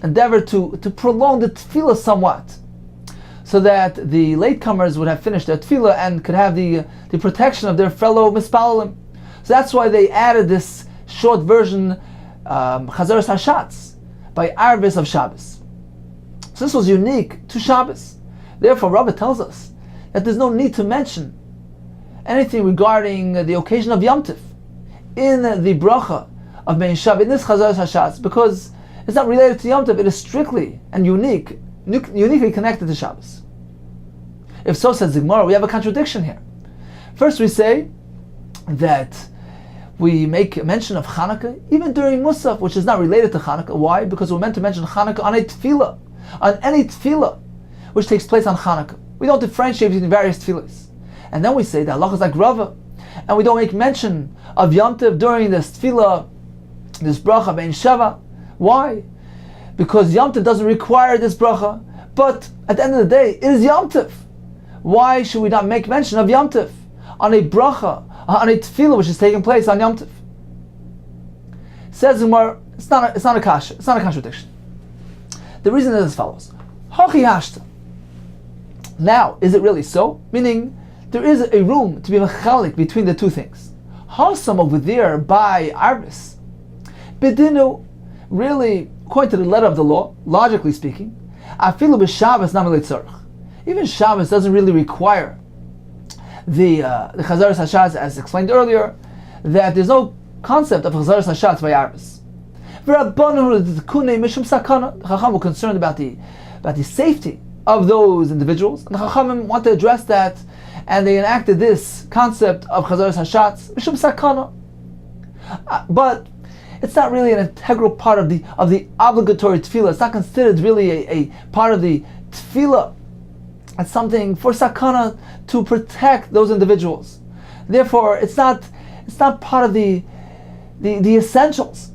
endeavored to prolong the tefillah somewhat, so that the latecomers would have finished their tefillah and could have the protection of their fellow mispalalim. So that's why they added this short version, Chazoros Hashatz, by Arvis of Shabbos. So this was unique to Shabbos. Therefore, Rabbi tells us that there's no need to mention anything regarding the occasion of Yom Tov in the bracha of Bein Shava, in this Chazoros Hashatz, because it's not related to Yom Tov. It is strictly and uniquely connected to Shabbos. If so, says the Gemara, we have a contradiction here. First, we say that we make mention of Chanukah even during Musaf, which is not related to Chanukah. Why? Because we're meant to mention Chanukah on a tefillah, on any tefillah which takes place on Chanukah. We don't differentiate between various tefillahs. And then we say that Allah is like Rava, and we don't make mention of Yom Tov during this tefillah, this bracha bein Shava. Why? Because Yom Tov doesn't require this bracha, but at the end of the day, it is Yom Tov. Why should we not make mention of Yom Tov on a bracha, on a tefillah which is taking place on Yom Tov? Says Umar, it's not a kasha, it's not a contradiction. The reason is as follows: Hachi hashta. Now, is it really so? Meaning, there is a room to be mechalik between the two things. Hasam over there by Arvis, Bedinu, really, according to the letter of the law, logically speaking, Afilu b'Shabbos namei letzorich. Even Shabbos doesn't really require the Chazaras Hashatz, as explained earlier, that there's no concept of Chazaras Hashatz by Arvis. The Chacham were concerned about the safety of those individuals, and the Chachamim want to address that, and they enacted this concept of Chazaras Hashatz Mishum Sakana. But it's not really an integral part of the obligatory tefillah. It's not considered really a part of the tefillah. It's something for sakana to protect those individuals. Therefore, it's not part of the essentials.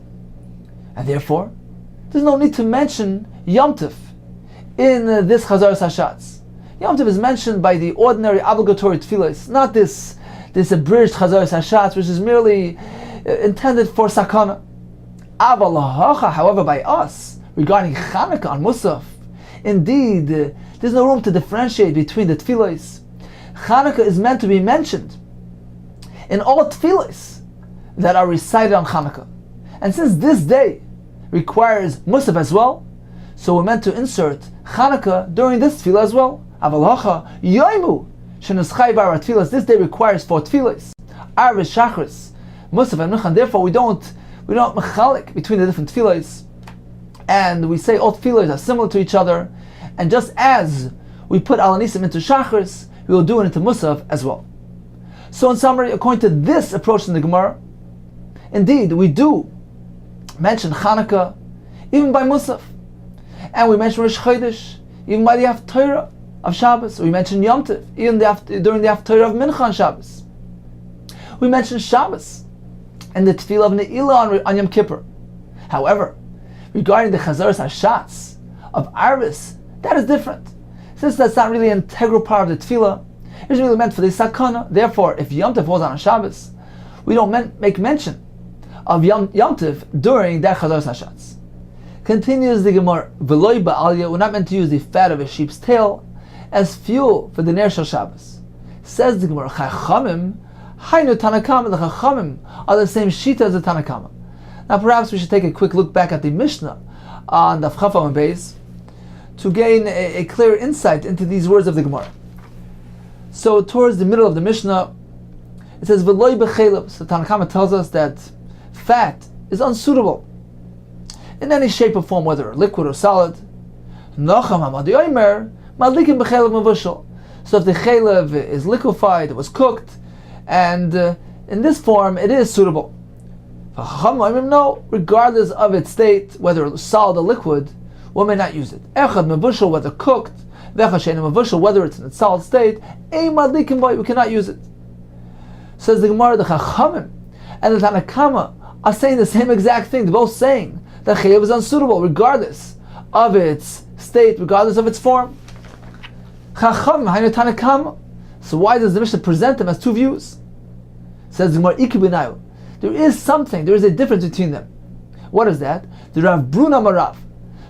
And therefore, there's no need to mention Yom Tov in this Chazaras Hashatz. Yom Tov is mentioned by the ordinary obligatory tefillah, not this abridged Chazaras Hashatz, which is merely intended for sakana. However, by us, regarding Chanukah on Musaf, indeed, there's no room to differentiate between the tefillahs. Chanukah is meant to be mentioned in all tefillahs that are recited on Chanukah. And since this day requires Musaf as well, so we're meant to insert Chanukah during this tefillah as well. This day requires 4 tefillahs. Arvis, Shachris, Musaf and Mincha. Therefore, we don't mechalik between the different tefillahs, and we say all tefillahs are similar to each other. And just as we put Al Anisim into Shachris, we will do it into Musaf as well. So in summary, according to this approach in the Gemara, indeed we do mention Chanukah even by Musaf, and we mention Rosh Chodesh even by the Haftarah of Shabbos. We mention Yom Tov even during the Haftarah of Mincha on Shabbos. We mention Shabbos and the Tefillah of Ne'ilah on Yom Kippur. However, regarding the Chazaras Hashatz of Arvis, that is different. Since that's not really an integral part of the tefillah, it's really meant for the sakana. Therefore, if Yom Tov falls on a Shabbos, we don't make mention of Yom Tov during that Chazaras Hashatz. Continues the Gemara, V'loi ba'alya, we're not meant to use the fat of a sheep's tail as fuel for the Ner Shel Shabbos. Says the Gemara, Chachamim, Hainu Tanakama, the Chachamim are the same shita as the Tanakama. Now perhaps we should take a quick look back at the Mishnah on the Daf Chaf Beis to gain a clear insight into these words of the Gemara. So towards the middle of the Mishnah, it says, V'loi b'chelev. So Tanakama tells us that fat is unsuitable in any shape or form, whether liquid or solid. Nocham hamadi oimer, madlikim b'chelev mevushal. So if the chelev is liquefied, it was cooked, and in this form it is suitable. No, regardless of its state, whether solid or liquid, one may not use it. Echad mevushal, whether cooked, v'echad she'eino mevushal, whether it's in its solid state, ein madlikim bo, we cannot use it. Says the Gemara, the Chachamim and the Tanakama are saying the same exact thing. They're both saying that chelev is unsuitable, regardless of its state, regardless of its form. Chachamim, hainu Tanakama. So why does the Mishnah present them as two views? Says the Gemara, Iki b'nayu. There is a difference between them. What is that? The Rav Bruna Marav.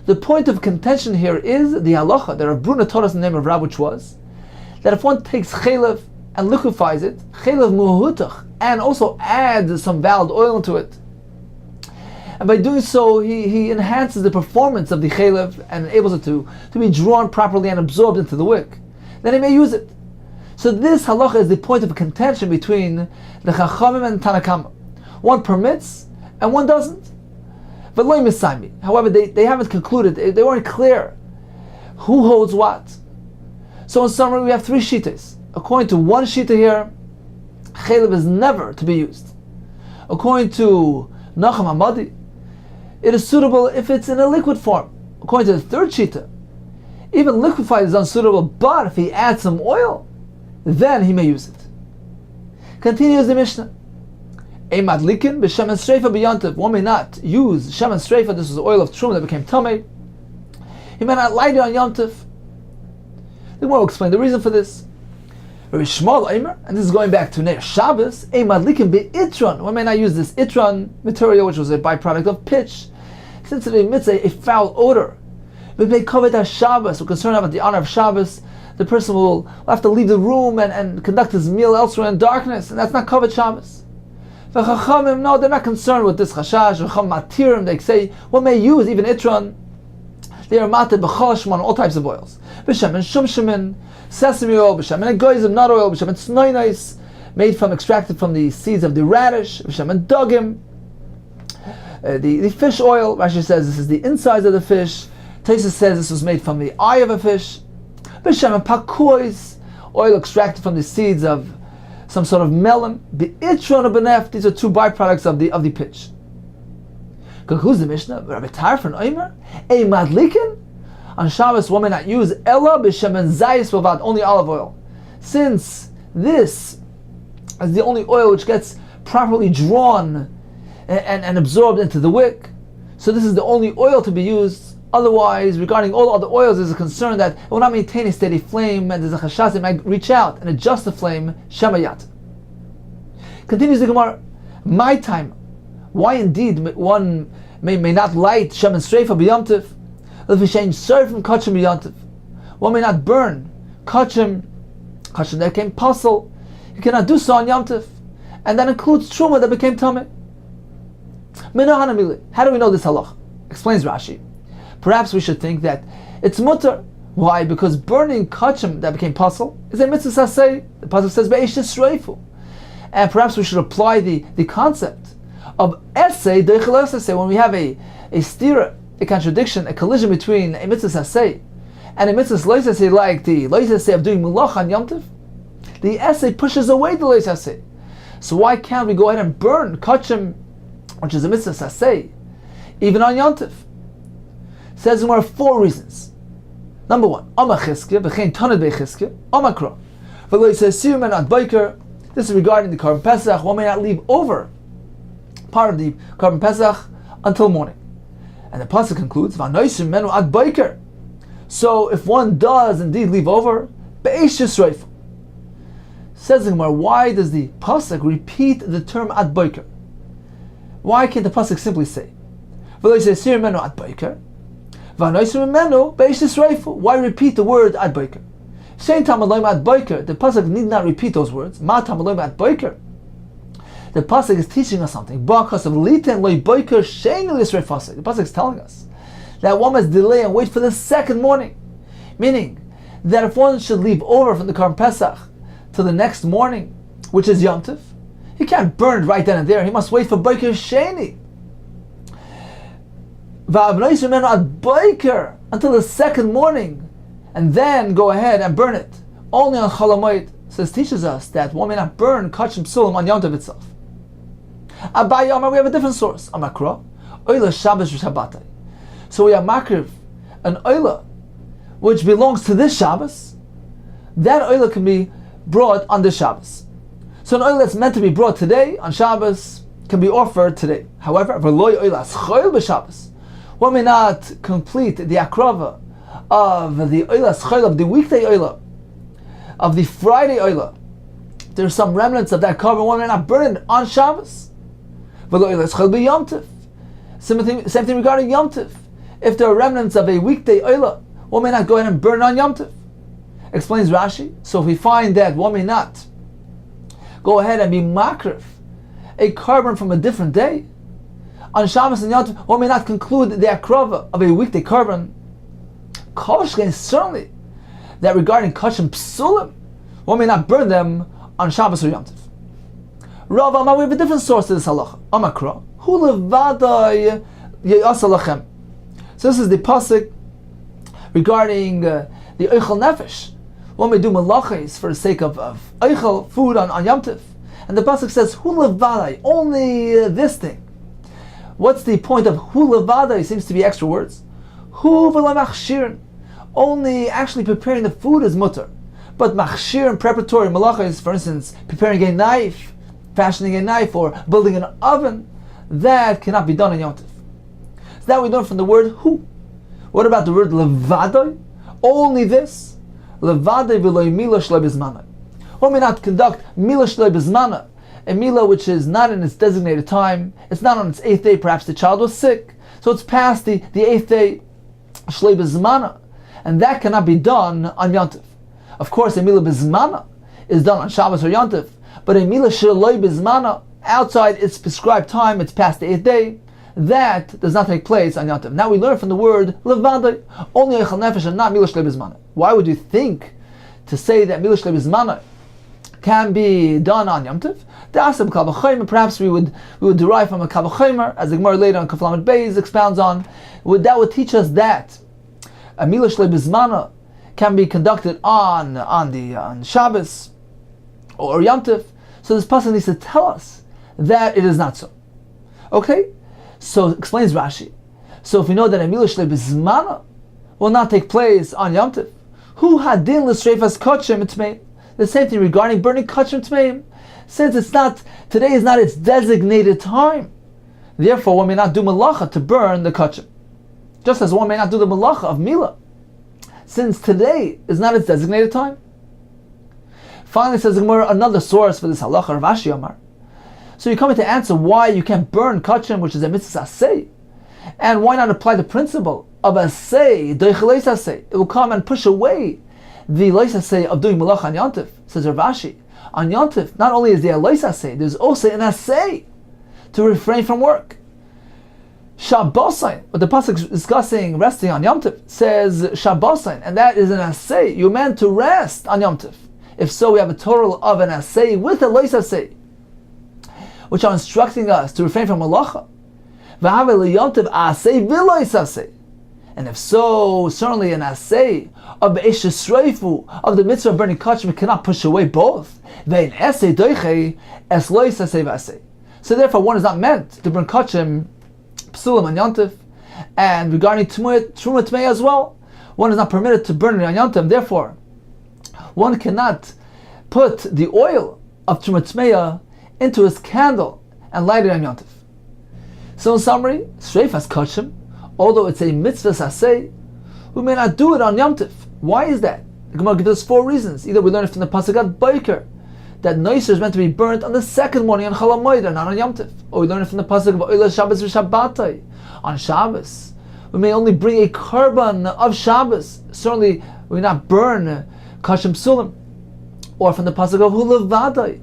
The point of contention here is the halacha that Rav Bruna taught us in the name of Rav, which was that if one takes chelev and liquefies it, chelev muhutach, and also adds some valid oil into it, and by doing so he enhances the performance of the chelev and enables it to be drawn properly and absorbed into the wick, then he may use it. So this halacha is the point of contention between the Chachamim and Tanakama. One permits and one doesn't. However, they haven't concluded, they weren't clear who holds what. So in summary, we have 3 shitas. According to one shita here, chelev is never to be used. According to Nachum Hamadi, it is suitable if it's in a liquid form. According to the third shita, even liquefied is unsuitable, but if he adds some oil, then he may use it. Continues the Mishnah. One may not use Shem and Streifa, this is oil of Truma that became Tameh. He may not light it on Yom Tov. The Gemara will explain the reason for this. Rabbi Shmuel Eimer, and this is going back to Ner Shabbos, one may not use this itron material, which was a byproduct of pitch, since it emits a foul odor. We're concerned about the honor of Shabbos. The person will have to leave the room and conduct his meal elsewhere in darkness, and that's not covered Shabbos. The Chachamim, no, they're not concerned with this chashash. Chacham matirim, they say one may use even itron They are mated b'chol shemon, all types of oils. B'shemen shum shemen, sesame oil, b'shemen egoizim, nut oil, b'shemen tznoinais, extracted from the seeds of the radish, b'shemen dogim. The fish oil, Rashi says this is the insides of the fish. Tosfos says this was made from the eye of a fish. B'shemen pakuos, oil extracted from the seeds of some sort of melon. B'itron b'nef, these are two byproducts of the pitch. Who's the Mishnah? Rabbi Tarfon Omer, a madlikin. On Shabbos, one may not use ella b'shemen zayis b'vad, only olive oil, since this is the only oil which gets properly drawn and absorbed into the wick. So this is the only oil to be used. Otherwise, regarding all other oils, there's a concern that it will not maintain a steady flame, and there's a chashash it might reach out and adjust the flame. Shemayat. Continues the Gemara. My time. Why indeed one may not light shemen streifa b'yom tiv? L'vishein serve from kachim b'yom tiv. One may not burn kachim that became puzzle. You cannot do so on yom tiv, and that includes truma that became tameh. How do we know this halach? Explains Rashi. Perhaps we should think that it's mutter. Why? Because burning kachim that became puzzle is a mitzvah saseh. The pasuk says be'esh tisreifu, and perhaps we should apply the concept of essay deichel essay when we have a stira, a contradiction, a collision between a mitzvah saseh and a mitzvah lo saseh, like the lo saseh of doing mulach on yom tiv. The essay pushes away the lo saseh. So why can't we go ahead and burn kachim, which is a mitzvah saseh, even on yom tiv? Says there are 4 reasons. Number 1, Ama Chizkiah, B'chein Tanad B'Chizkiah, Ama Kra. V'lo yisasir men ad Biker. This is regarding the Korban Pesach. One may not leave over part of the Korban Pesach until morning. And the pasuk concludes, V'anoisim menu ad Biker. So if one does indeed leave over, Be'esh Yisrael. Says the Gemara, why does the pasuk repeat the term ad Biker? Why can't the pasuk simply say, V'lo yisasir menu ad Biker? Why repeat the word ad boiker? The pasuk need not repeat those words. The pasuk is teaching us something. The pasuk is telling us that one must delay and wait for the second morning, meaning that if one should leave over from the Korban Pesach till the next morning, which is Yom Tov, he can't burn it right then and there. He must wait for boiker sheni. Until the second morning, and then go ahead and burn it. Only on Cholamoid teaches us that one may not burn kachim psulim on Yom Tov itself. Abai Amar, we have a different source. Amakra, Oila Shabbos Shabbatai. So we have makriv, an oila which belongs to this Shabbos. That oila can be brought on this Shabbos. So an oila that's meant to be brought today on Shabbos can be offered today. However, v'loy oila schoil b'Shabbos. One may not complete the akrava of the oila schoil, of the weekday oila, of the Friday oila. There's some remnants of that korban. One may not burn it on Shabbos. V'lo oila schoil b'Yom Tov. Same thing regarding Yom Tov. If there are remnants of a weekday oila, one may not go ahead and burn it on Yom Tov. Explains Rashi. So if we find that one may not go ahead and be makriv a korban from a different day, on Shabbos and Yom Tov, one may not conclude the akrava of a weekday korban. Koshkein, certainly that regarding kachim psulim, one may not burn them on Shabbos or Yom Tov. Rav Amar, we have a different source to this halacha. Amakra, hu levadai ye'asa lachem. So this is the pasuk regarding the eichel nefesh. One may do malachis for the sake of eichel, food on Yom Tov. And the pasuk says, hu levadai, only this thing. What's the point of hu levadai? Seems to be extra words. Hu v'lamachshir. Only actually preparing the food is mutter. But machshir and preparatory malachis, for instance, preparing a knife, fashioning a knife, or building an oven, that cannot be done in Yom Tov. So that we learn from the word hu. What about the word levadai? Only this. Levadai v'lo mila shlei bizmana. One may not conduct mila shlei bizmana, a mila which is not in its designated time. It's not on its 8th day. Perhaps the child was sick, so it's past the 8th day shlei bizmana, and that cannot be done on Yom Tov. Of course, a mila bizmana is done on Shabbos or Yom Tov, but a mila shlei bizmana outside its prescribed time, it's past the 8th day, that does not take place on Yom Tov. Now we learn from the word levadai, only Eichel Nefesh and not Milah Shlei B'Zmana. Why would you think to say that Milah Shlei B'Zmana can be done on Yom Tov? Perhaps we would derive from a Kal V'Chomer, as the Gemara later on Kaf Lamed Beis expounds on. That would teach us that a Milah Shlei B'Zmana can be conducted on Shabbos or Yom Tov. So this pasuk needs to tell us that it is not so. Okay, so explains Rashi. So if we know that a Milah Shlei B'Zmana will not take place on Yom Tov, who hadin l'streifas kachim t'meim? The same thing regarding burning kachim t'meim. Since today is not its designated time, therefore one may not do malacha to burn the kachim, just as one may not do the malacha of milah, since today is not its designated time. Finally, says the Gemara, another source for this halacha of Rashi Amar. So you come to answer why you can't burn kachim, which is a mitzvah asay, and why not apply the principle of asay, doicheleis asay. It will come and push away the leis asay of doing malacha on Yom Tov. Says Rav Ashi, on Yom Tov, not only is there a leis asay, there's also an asay to refrain from work. Shabbosain, what the pasuk is discussing, resting on Yom Tov, says Shabbosain, and that is an asay. You're meant to rest on Yom Tov. If so, we have a total of an asay with a leis asay, which are instructing us to refrain from malacha. And if so, certainly an asay of the mitzvah of burning kachim, we cannot push away both. So therefore, one is not meant to burn kachim psulim on Yom Tov, and regarding truma tmei as well, one is not permitted to burn it on Yom Tov. Therefore, one cannot put the oil of truma tmei into his candle and light it on Yom Tov. So in summary, streifas kachim, although it's a mitzvah saseh, we may not do it on Yom Tov. Why is that? The Gemara gives us 4 reasons. Either we learn it from the pasuk at Boker, that noiser is meant to be burnt on the second morning on Chol HaMoed, not on Yom Tov. Or we learn it from the pasuk of Oila Shabbos v'Shabbatai. On Shabbos, we may only bring a korban of Shabbos. Certainly, we may not burn kachim psulim. Or from the pasuk of Hu Levadai,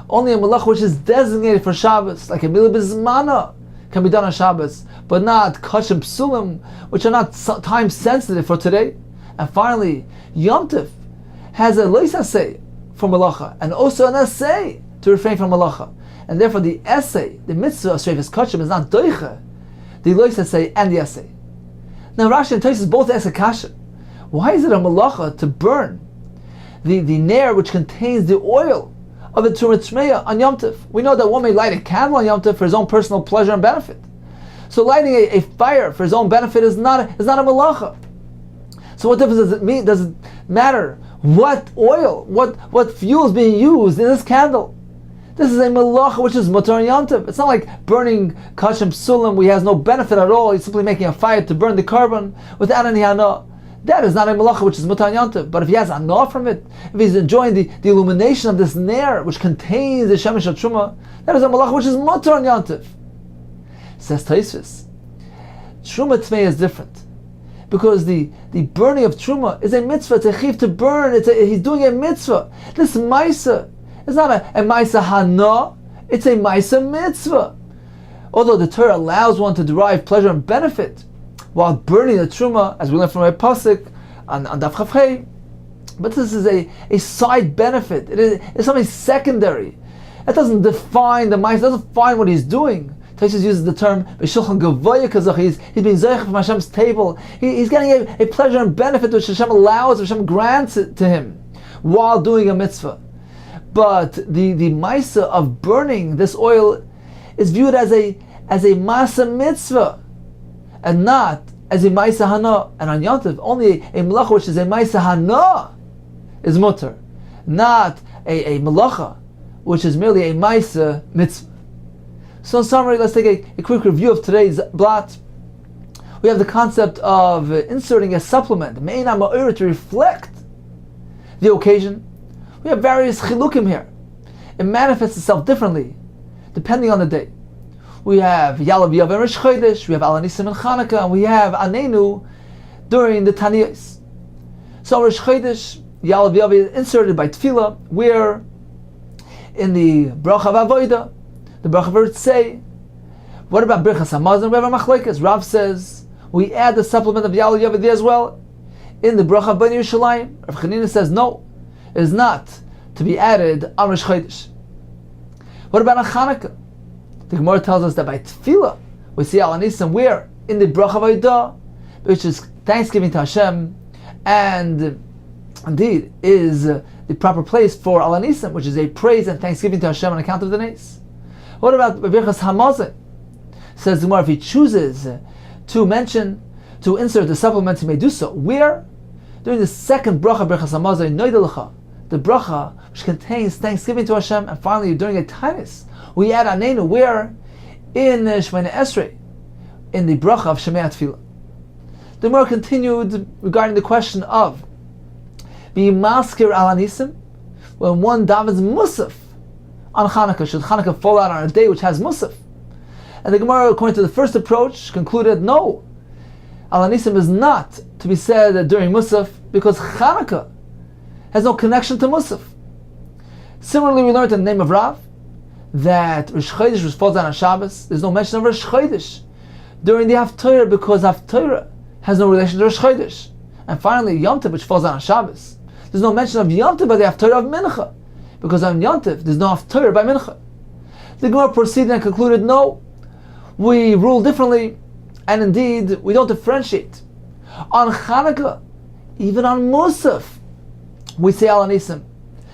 only a malach which is designated for Shabbos, like a milah b'zmana, can be done on Shabbos, but not kachim psulim, which are not time sensitive for today. And finally, Yom Tov has a leis asay for malacha, and also an essay to refrain from malacha. And therefore the essay, the mitzvah of streifas kachim, is not doicha, the leis asay and the essay. Now Rashi and Tosfos both ask a kasha. Why is it a malacha to burn the nair which contains the oil of the Truma Tmeya on Yom Tov? We know that one may light a candle on Yom Tov for his own personal pleasure and benefit. So lighting a fire for his own benefit is not a malacha. So what difference does it mean? Does it matter what oil, what fuel is being used in this candle? This is a malacha which is mutar on Yom Tov. It's not like burning kachim psulim, where he has no benefit at all. He's simply making a fire to burn the carbon without any hana. That is not a malacha which is mutar on Yom Tov. But if he has hana from it, if he's enjoying the illumination of this nair which contains the shemesh of truma, that is a malacha which is mutar on Yom Tov. Says Tosfos, truma tmei is different, because the burning of truma is a mitzvah. It's a chiv to burn. He's doing a mitzvah. This maisa is not a maisa hana. It's a maisa mitzvah. Although the Torah allows one to derive pleasure and benefit while burning the truma, as we learned from our pasuk on Daf Chafchei, but this is a side benefit. It's something secondary. It doesn't define the maisa. It doesn't define what he's doing. Tosfos uses the term b'shulchan gavoya kazach. He's being zeich from Hashem's table. He's getting a pleasure and benefit which Hashem allows, which Hashem grants it to him while doing a mitzvah. But the maisa of burning this oil is viewed as a masa mitzvah and not as a maisa hana. And on Yom Tov, only a malacha which is a maisa hana is mutar, not a malacha which is merely a maisa mitzvah. So in summary, let's take a quick review of today's blot. We have the concept of inserting a supplement, me'ina ma'ir, to reflect the occasion. We have various chilukim here. It manifests itself differently, depending on the day. We have Yalav Yav and Rosh Chodesh, we have Al Nisim and Chanukah, and we have Anenu during the Taniyos. So Rosh Chodesh, Yalav Yav is inserted by Tefillah, where in the Bracha of Avodah, the Bracha of Ritzei, What about Birchas Hamazon? We have a machlokes. Rav says we add the supplement of Yalel Yavad there as well in the bracha Bnei Yerushalayim. Rav Chanina says no, it is not to be added on Rosh Chodesh. What about on Chanukah? The Gemara tells us that by Tefillah we see Al Anisim where in the bracha Vayda, which is thanksgiving to Hashem, and indeed is the proper place for Al Anisim, which is a praise and thanksgiving to Hashem on account of the Nes. What about Birchas Hamazon? Says the Gemara, if he chooses to insert the supplement, he may do so. Where? During the second bracha, Birchas Hamazon, Noidelecha, the bracha which contains thanksgiving to Hashem, and finally during a tanis, we add Anenu, where? In Shemona Esrei, in the bracha of Shemei Tefillah. The Gemara continued regarding the question of being maskir al anisim, when one davens musaf on Chanukah. Should Chanukah fall out on a day which has musaf? And the Gemara, according to the first approach, concluded no, Al Anisim is not to be said during Musaf because Chanukah has no connection to Musaf. Similarly, we learned in the name of Rav that Rosh Chodesh was falls down on Shabbos. There's no mention of Rosh Chodesh during the Haftorah because Haftorah has no relation to Rosh Chodesh. And finally, Yom Tov, which falls down on Shabbos, there's no mention of Yom Tov by the Haftorah of Mincha because on Yom Tov there's no Haftorah by Mincha. The Gemara proceeded and concluded no, we rule differently, and indeed we don't differentiate. On Chanukah, even on Musaf, we say Al Anisim,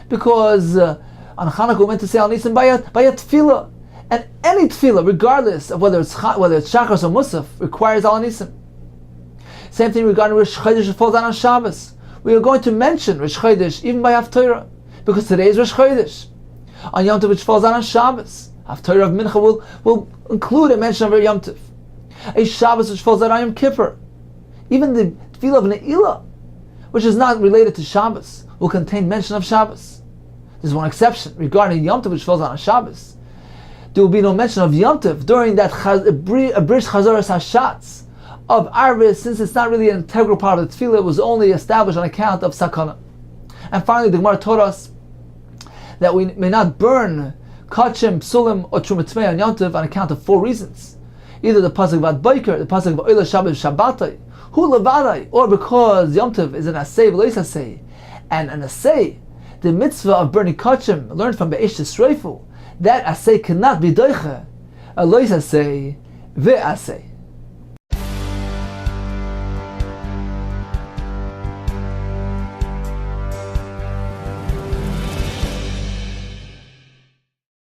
because on Chanukah we meant to say Al Anisim by a tefillah, and any tefillah, regardless of whether it's Shachar or Musaf, requires Al Anisim. Same thing regarding Rosh Chodesh that falls down on Shabbos. We are going to mention Rosh Chodesh even by Haftorah, because today is Rosh Chodesh. On Yom Tov, which falls down on Shabbos, Haftorah of Mincha will include a mention of Yom Tov. A Shabbos which falls out on Yom Kippur. Even the Tefillah of Ne'ilah, which is not related to Shabbos, will contain mention of Shabbos. There's one exception regarding Yom Tov which falls out on Shabbos. There will be no mention of Yom Tov during that abridged Chazoras Hashatz of Arvis, since it's not really an integral part of the Tefillah. It was only established on account of Sakana. And finally, the Gemara taught us that we may not burn Kachim, Psulim, or Trumat Tmei on Yom Tov on account of 4 reasons. Either the pasuk Vad Boker, the pasuk of Oila Shabbos Shabbatai, Hu Levadai, or because Yom Tov is an Asay V'Lois Asay, and an Asay, the mitzvah of burning Kachim, learned from Be'esh Tisreifu, that Asay cannot be Doicha, a Lois Asay, Ve'asay.